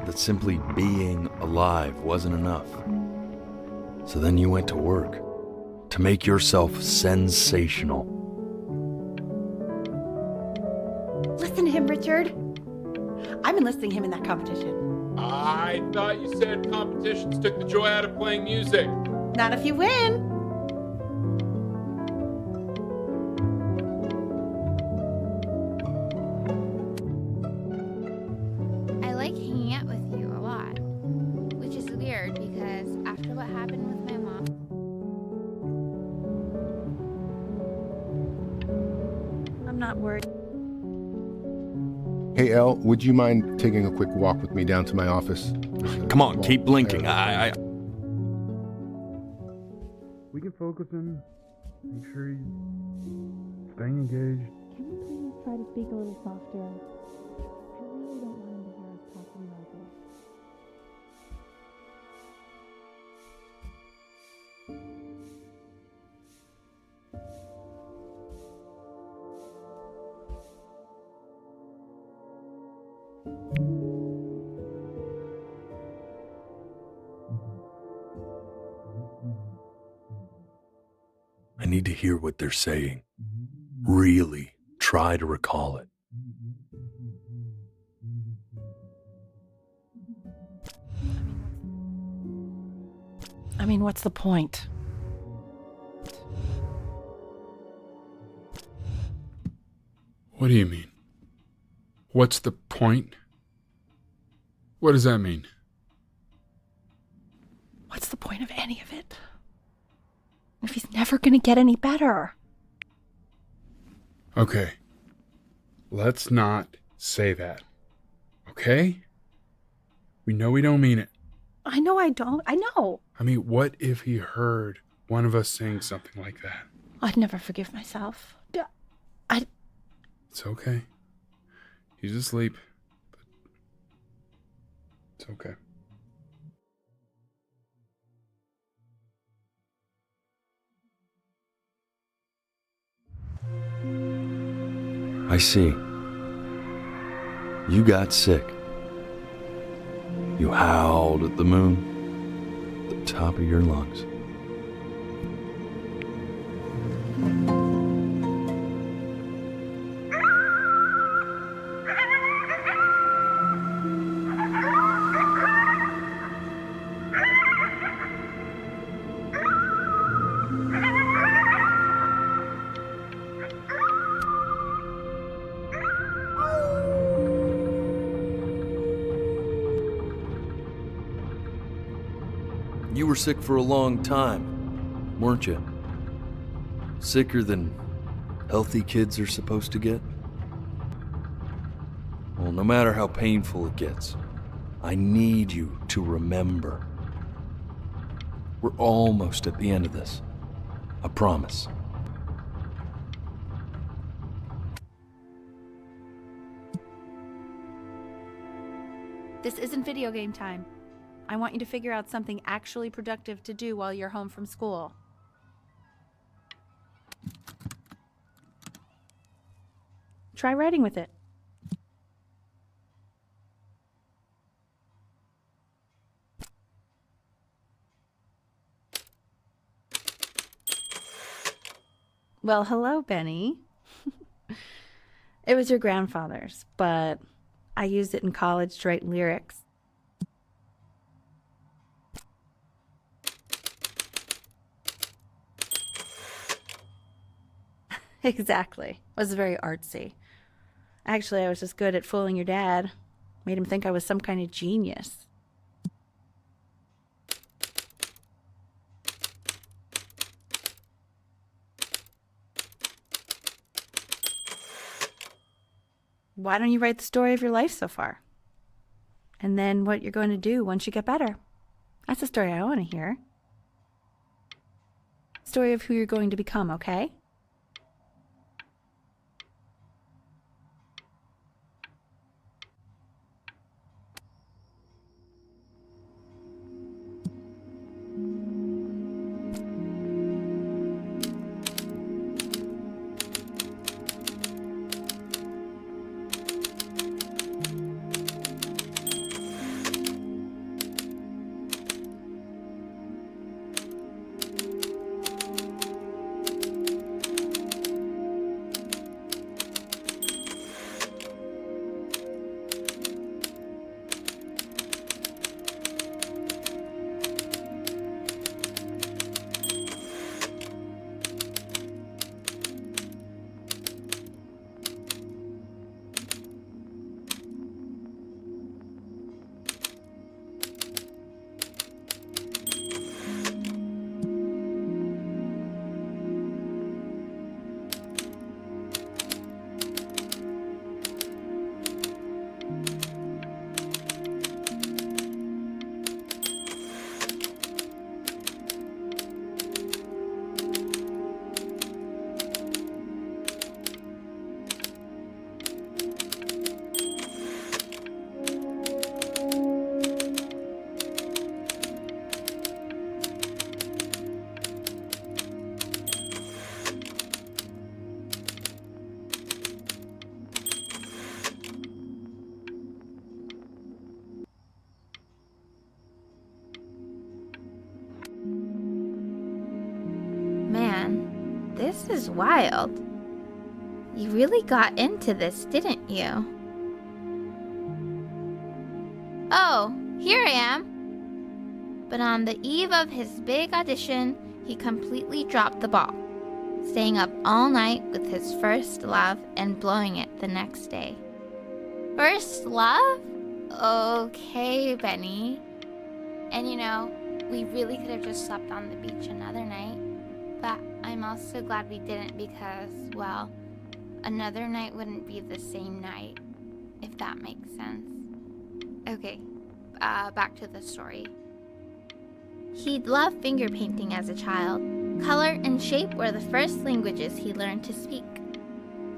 [SPEAKER 2] That simply being alive wasn't enough. So then you went to work to make yourself sensational.
[SPEAKER 3] Listen to him, Richard. I'm enlisting him in that competition.
[SPEAKER 12] I thought you said competitions took the joy out of playing music.
[SPEAKER 3] Not if you win.
[SPEAKER 7] I like hanging out with you a lot, which is weird because after what happened with my mom.
[SPEAKER 3] I'm not worried.
[SPEAKER 6] Hey, Elle, would you mind taking a quick walk with me down to my office?
[SPEAKER 2] Come on, keep blinking.
[SPEAKER 11] We can focus in, make sure he's staying engaged.
[SPEAKER 13] Can we please try to speak a little softer? I really don't want him to hear us talking about this.
[SPEAKER 2] I need to hear what they're saying. Really try to recall it.
[SPEAKER 3] I mean, what's the point?
[SPEAKER 12] What do you mean? What's the point? What does that mean?
[SPEAKER 3] What's the point of any of it? If he's never gonna get any better.
[SPEAKER 12] Okay. Let's not say that. Okay? We know we don't mean it.
[SPEAKER 3] I know I don't. I know.
[SPEAKER 12] I mean, what if he heard one of us saying something like that?
[SPEAKER 3] I'd never forgive myself.
[SPEAKER 12] It's okay. He's asleep. But it's okay.
[SPEAKER 2] I see. You got sick. You howled at the moon, at the top of your lungs. You were sick for a long time, weren't you? Sicker than healthy kids are supposed to get? Well, no matter how painful it gets, I need you to remember. We're almost at the end of this. I promise.
[SPEAKER 3] This isn't video game time. I want you to figure out something actually productive to do while you're home from school. Try writing with it. Well, hello, Benny. It was your grandfather's, but I used it in college to write lyrics. Exactly. It was very artsy. Actually, I was just good at fooling your dad. Made him think I was some kind of genius. Why don't you write the story of your life so far? And then what you're going to do once you get better. That's the story I want to hear. Story of who you're going to become, okay?
[SPEAKER 7] Man, this is wild. You really got into this, didn't you? Oh, here I am. But on the eve of his big audition, he completely dropped the ball, staying up all night with his first love and blowing it the next day. First love? Okay, Benny. And you know, we really could have just slept on the beach another night. But I'm also glad we didn't because, well, another night wouldn't be the same night, if that makes sense. Okay, back to the story. He'd loved finger painting as a child. Color and shape were the first languages he learned to speak.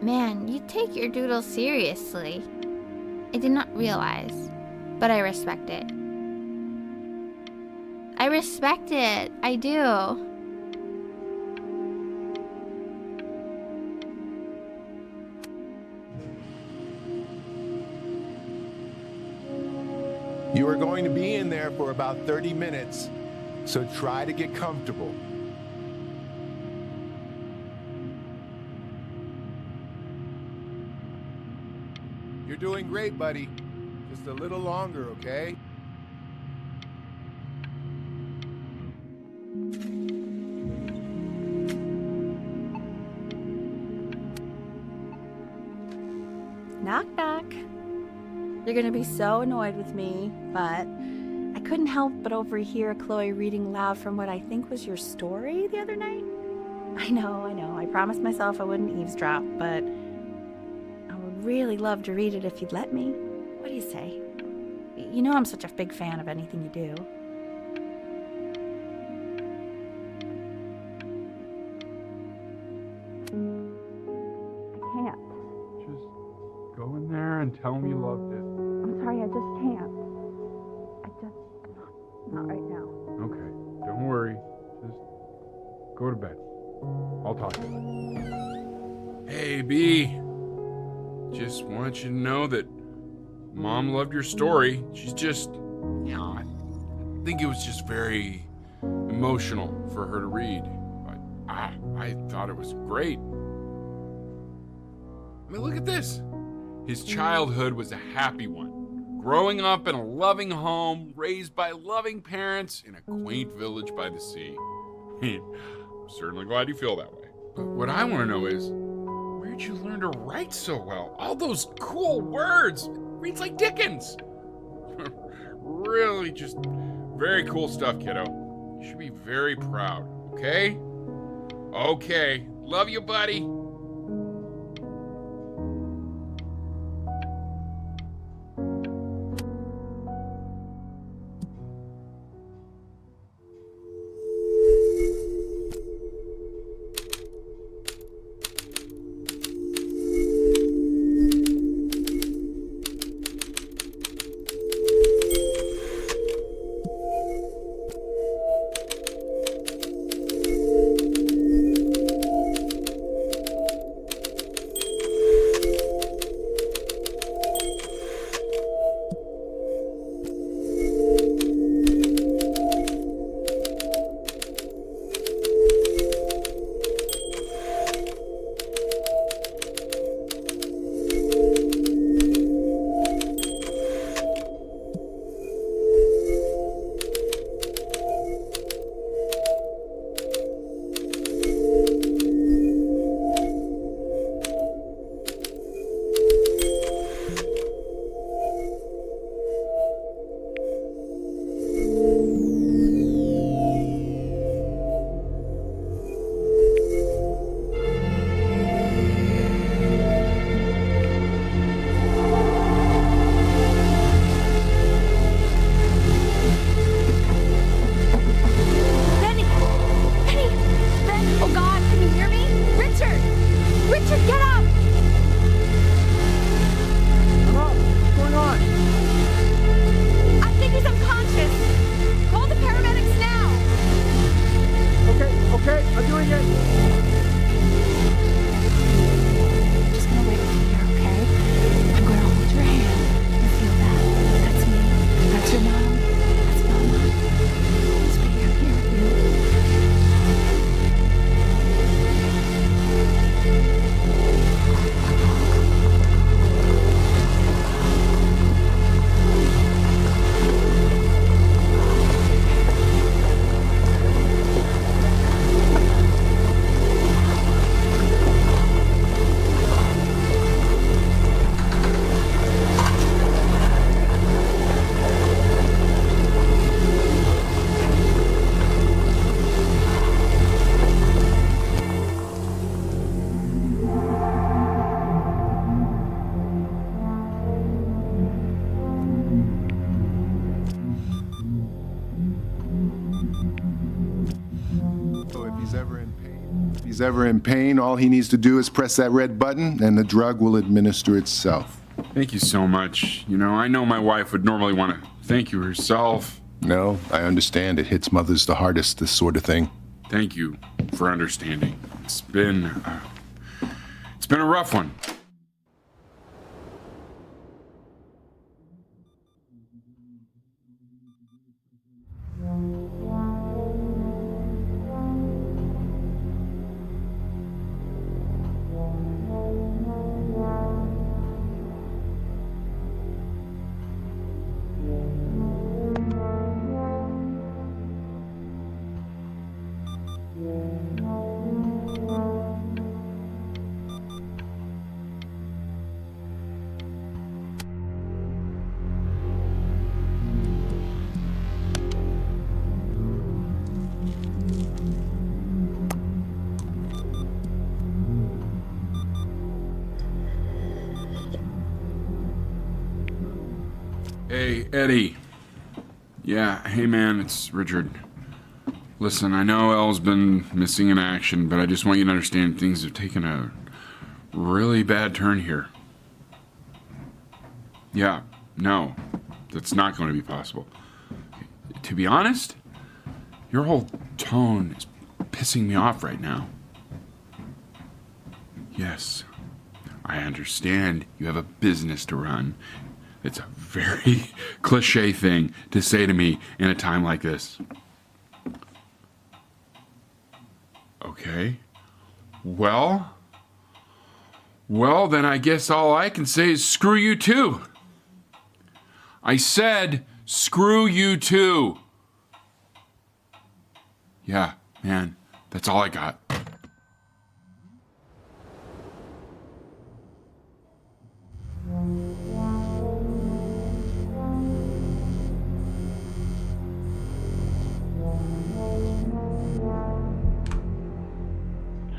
[SPEAKER 7] Man, you take your doodle seriously. I did not realize, but I respect it. I respect it, I do.
[SPEAKER 6] You are going to be in there for about 30 minutes, so try to get comfortable. You're doing great, buddy. Just a little longer, okay?
[SPEAKER 3] Knock, knock. You're gonna be so annoyed with me, but I couldn't help but overhear Chloe reading loud from what I think was your story the other night. I know. I promised myself I wouldn't eavesdrop, but I would really love to read it if you'd let me. What do you say? You know I'm such a big fan of anything you do. I can't.
[SPEAKER 11] Just go in there and tell me you loved it.
[SPEAKER 3] I'm sorry, I just can't. Not right now.
[SPEAKER 11] Okay, don't worry. Just go to bed. I'll talk to you. Hey, B. Just want you to know that Mom loved your story. She's just, I think it was just very emotional for her to read. But I thought it was great. I mean, look at this. His childhood was a happy one. Growing up in a loving home, raised by loving parents in a quaint village by the sea. I'm certainly glad you feel that way. But what I want to know is, where'd you learn to write so well? All those cool words. Reads like Dickens. Really just very cool stuff, kiddo. You should be very proud, okay? Okay. Love you, buddy.
[SPEAKER 6] If he's ever in pain, all he needs to do is press that red button and the drug will administer itself.
[SPEAKER 11] Thank you so much. You know, I know my wife would normally want to thank you herself.
[SPEAKER 6] No, I understand. It hits mothers the hardest, this sort of thing.
[SPEAKER 11] Thank you for understanding. It's been a rough one. Hey, Eddie. Yeah, hey man, it's Richard. Listen, I know Elle's been missing in action, but I just want you to understand things have taken a really bad turn here. Yeah, no, that's not going to be possible. To be honest, your whole tone is pissing me off right now. Yes, I understand you have a business to run. It's a very cliche thing to say to me in a time like this. Okay. Well, then I guess all I can say is screw you too. I said screw you too. Yeah, man, that's all I got.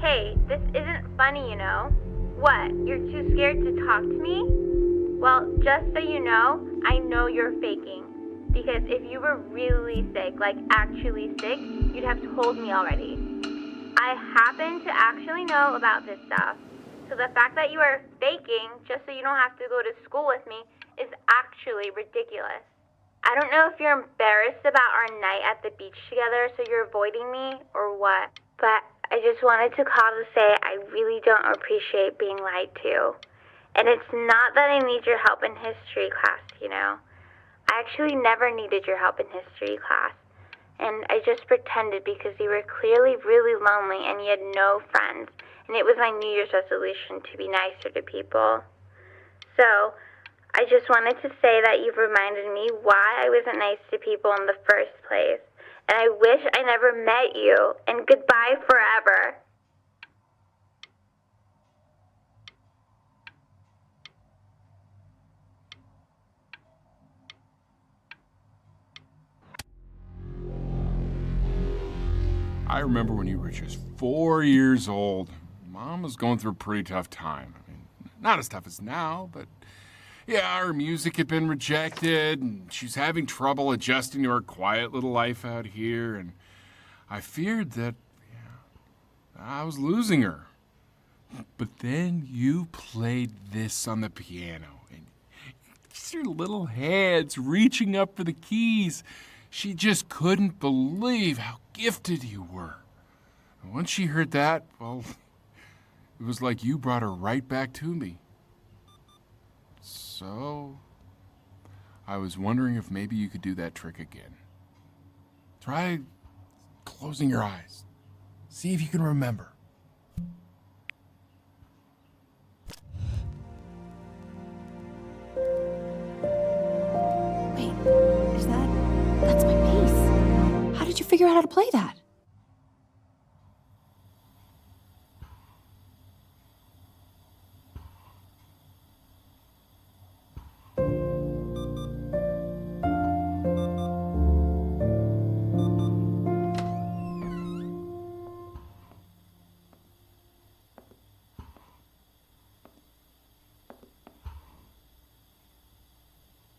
[SPEAKER 9] Hey, this isn't funny, you know? What, you're too scared to talk to me? Well, just so you know, I know you're faking. Because if you were really sick, like actually sick, you'd have told me already. I happen to actually know about this stuff. So the fact that you are faking just so you don't have to go to school with me is actually ridiculous. I don't know if you're embarrassed about our night at the beach together, so you're avoiding me or what, but I just wanted to call to say I really don't appreciate being lied to. And it's not that I need your help in history class, you know. I actually never needed your help in history class. And I just pretended because you were clearly really lonely and you had no friends. And it was my New Year's resolution to be nicer to people. So, I just wanted to say that you've reminded me why I wasn't nice to people in the first place. And I wish I never met you. And goodbye forever.
[SPEAKER 11] I remember when you were just 4 years old. Mom was going through a pretty tough time. I mean, not as tough as now, but yeah, her music had been rejected, and she's having trouble adjusting to her quiet little life out here, and I feared that I was losing her. But then you played this on the piano, and just your little hands reaching up for the keys. She just couldn't believe how gifted you were. And once she heard that, well, it was like you brought her right back to me. So, I was wondering if maybe you could do that trick again. Try closing your eyes. See if you can remember.
[SPEAKER 4] Wait, that's my bass. How did you figure out how to play that?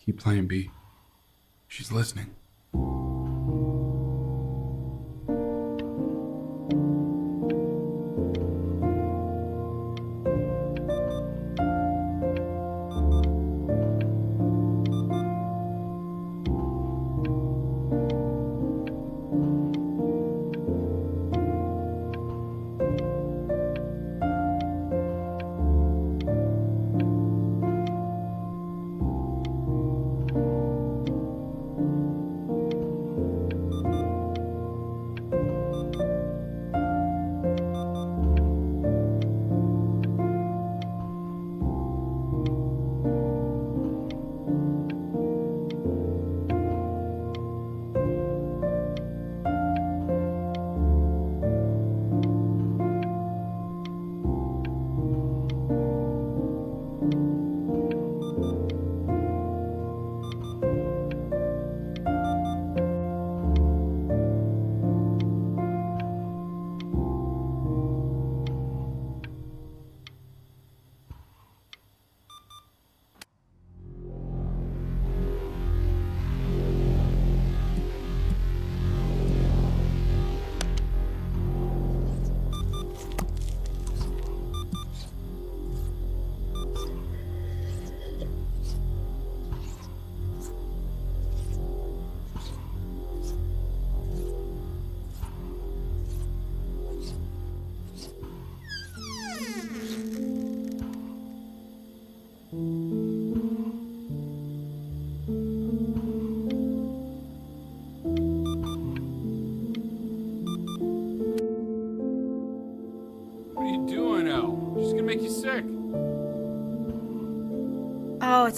[SPEAKER 11] Keep playing, B. She's listening.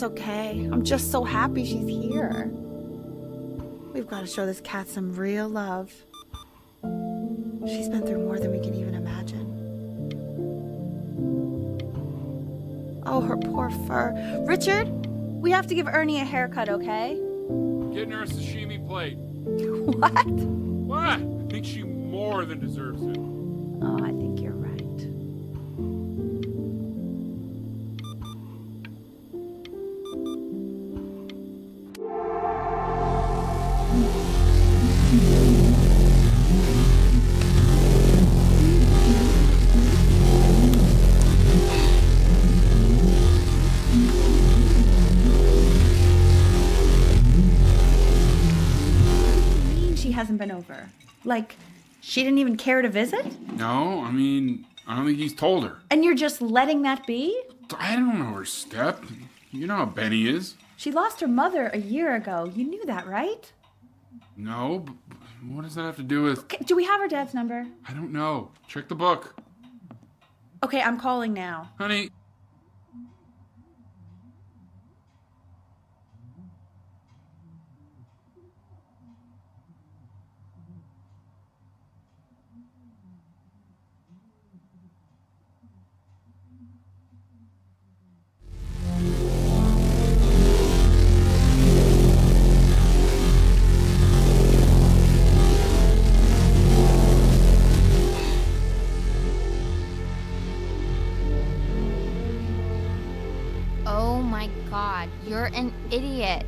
[SPEAKER 4] It's okay. I'm just so happy she's here. We've got to show this cat some real love. She's been through more than we can even imagine. Oh, her poor fur. Richard, we have to give Ernie a haircut, okay?
[SPEAKER 11] Getting her a sashimi plate.
[SPEAKER 4] What?
[SPEAKER 11] What? I think she more than deserves it.
[SPEAKER 4] Oh, I think you're right. She hasn't been over. Like, she didn't even care to visit?
[SPEAKER 11] No, I mean, I don't think he's told her.
[SPEAKER 4] And you're just letting that be?
[SPEAKER 11] I don't know her step. You know how Benny is.
[SPEAKER 4] She lost her mother a year ago. You knew that, right?
[SPEAKER 11] No, but what does that have to do with...
[SPEAKER 4] Okay, do we have her dad's number?
[SPEAKER 11] I don't know. Check the book.
[SPEAKER 4] Okay, I'm calling now.
[SPEAKER 11] Honey.
[SPEAKER 7] Oh my god, you're an idiot.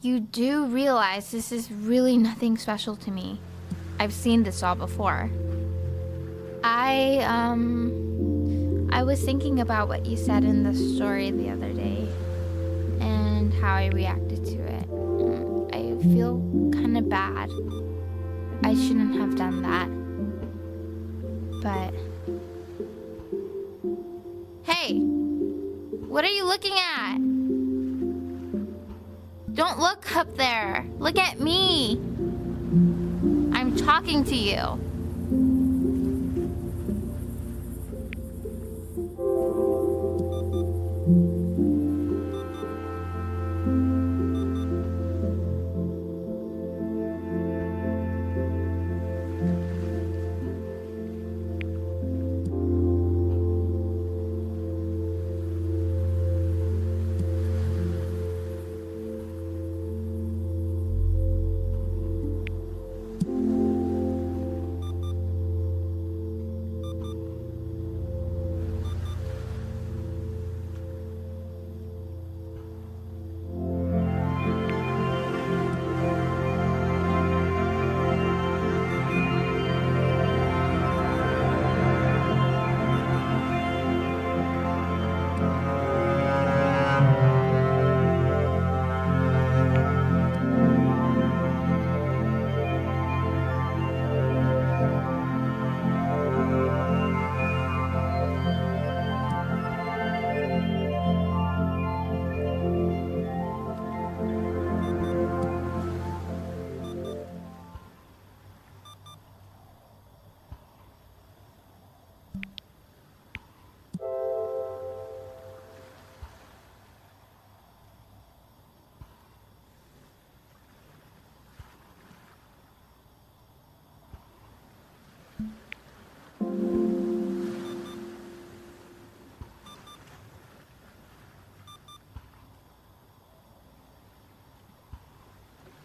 [SPEAKER 7] You do realize this is really nothing special to me. I've seen this all before. I was thinking about what you said in the story the other day and how I reacted to it. I feel kind of bad. I shouldn't have done that. But... Hey! What are you looking at? Don't look up there. Look at me. I'm talking to you.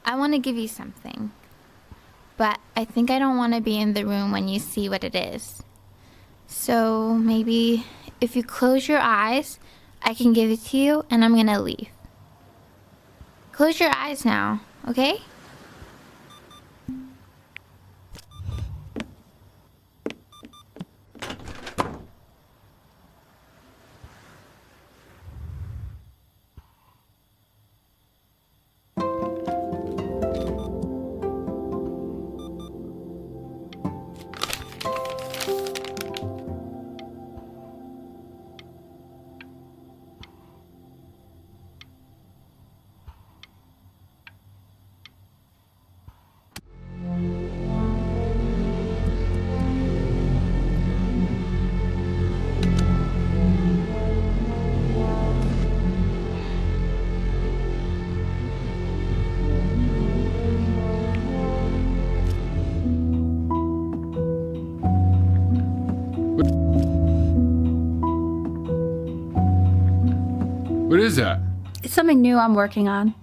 [SPEAKER 7] I want to give you something, but I think I don't want to be in the room when you see what it is. So maybe if you close your eyes, I can give it to you and I'm gonna leave. Close your eyes now, okay?
[SPEAKER 11] What is that?
[SPEAKER 3] It's something new I'm working on.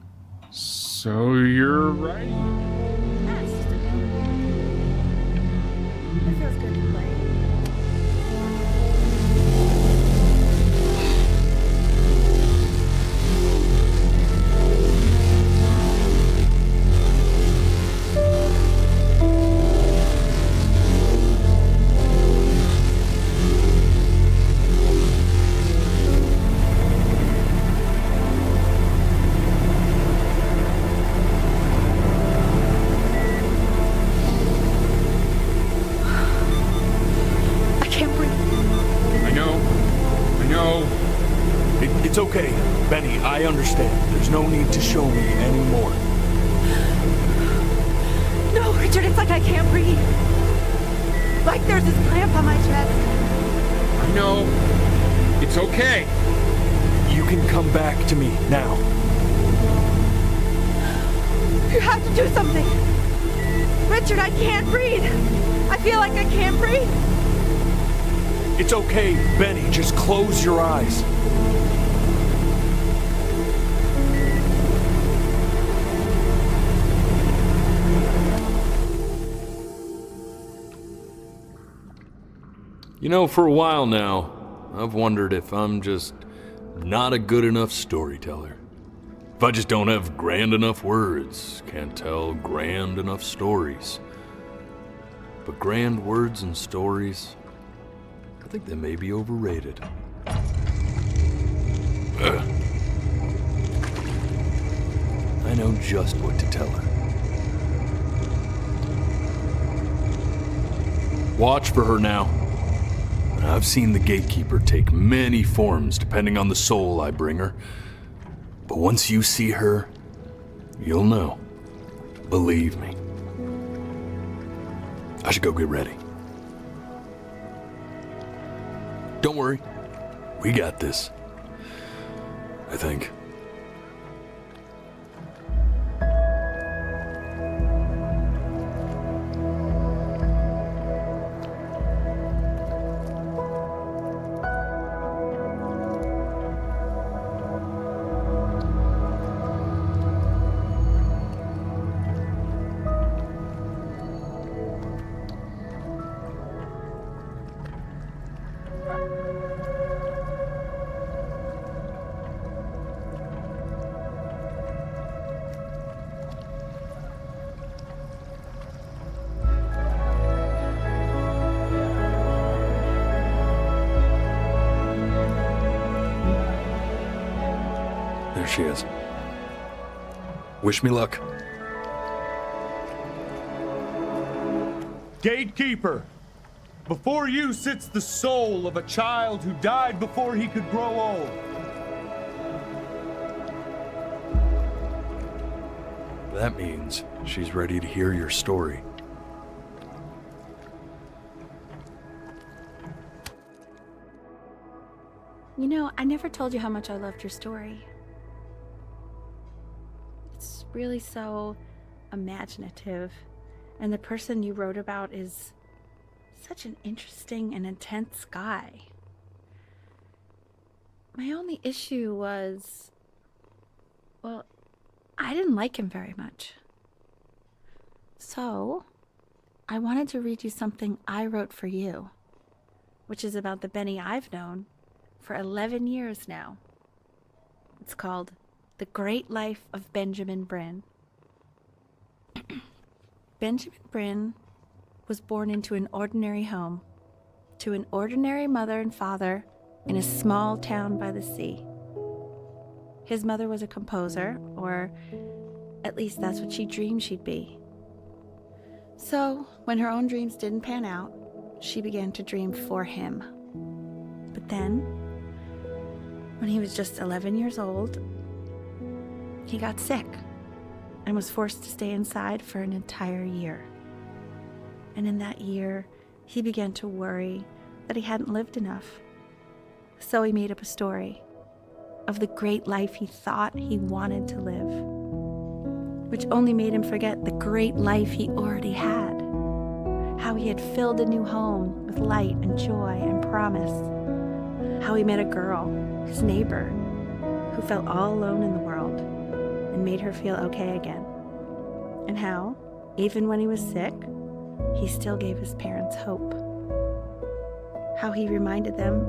[SPEAKER 11] So you're right.
[SPEAKER 3] It feels good to play.
[SPEAKER 2] It's okay, Benny, I understand. There's no need to show me anymore.
[SPEAKER 3] No, Richard, it's like I can't breathe. Like there's this clamp on my chest.
[SPEAKER 11] I know. It's okay.
[SPEAKER 2] You can come back to me now.
[SPEAKER 3] You have to do something. Richard, I can't breathe. I feel like I can't breathe.
[SPEAKER 2] It's okay, Benny, just close your eyes. You know, for a while now, I've wondered if I'm just not a good enough storyteller. If I just don't have grand enough words, can't tell grand enough stories. But grand words and stories, I think they may be overrated. I know just what to tell her. Watch for her now. I've seen the gatekeeper take many forms depending on the soul I bring her. But once you see her, you'll know. Believe me. I should go get ready. Don't worry. We got this. I think. There she is. Wish me luck.
[SPEAKER 8] Gatekeeper, before you sits the soul of a child who died before he could grow old.
[SPEAKER 2] That means she's ready to hear your story.
[SPEAKER 3] You know, I never told you how much I loved your story. It's really so imaginative, and the person you wrote about is such an interesting and intense guy. My only issue was, well, I didn't like him very much. So, I wanted to read you something I wrote for you, which is about the Benny I've known for 11 years now. It's called The Great Life of Benjamin Bryn. Benjamin Bryn was born into an ordinary home, to an ordinary mother and father in a small town by the sea. His mother was a composer, or at least that's what she dreamed she'd be. So, when her own dreams didn't pan out, she began to dream for him. But then, when he was just 11 years old, he got sick and was forced to stay inside for an entire year. And in that year, he began to worry that he hadn't lived enough. So he made up a story of the great life he thought he wanted to live, which only made him forget the great life he already had, how he had filled a new home with light and joy and promise, how he met a girl, his neighbor, who felt all alone in the world and made her feel okay again. And how, even when he was sick, he still gave his parents hope. How he reminded them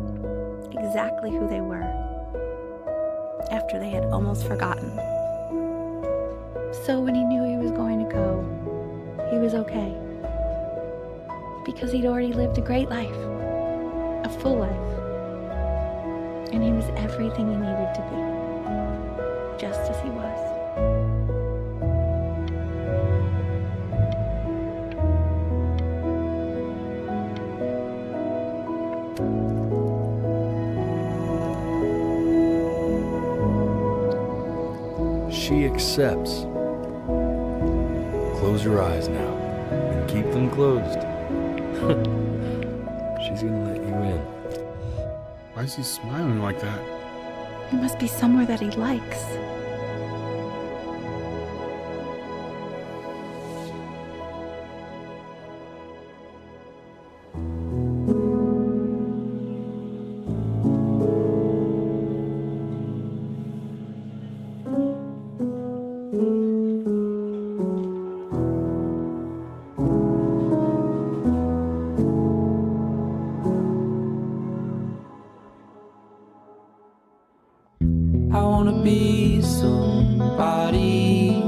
[SPEAKER 3] exactly who they were after they had almost forgotten. So when he knew he was going to go, he was okay. Because he'd already lived a great life, a full life. And he was everything he needed to be, just as he was.
[SPEAKER 2] She accepts. Close your eyes now, and keep them closed. She's gonna let you in.
[SPEAKER 11] Why is he smiling like that?
[SPEAKER 3] He must be somewhere that he likes.
[SPEAKER 10] I wanna be somebody.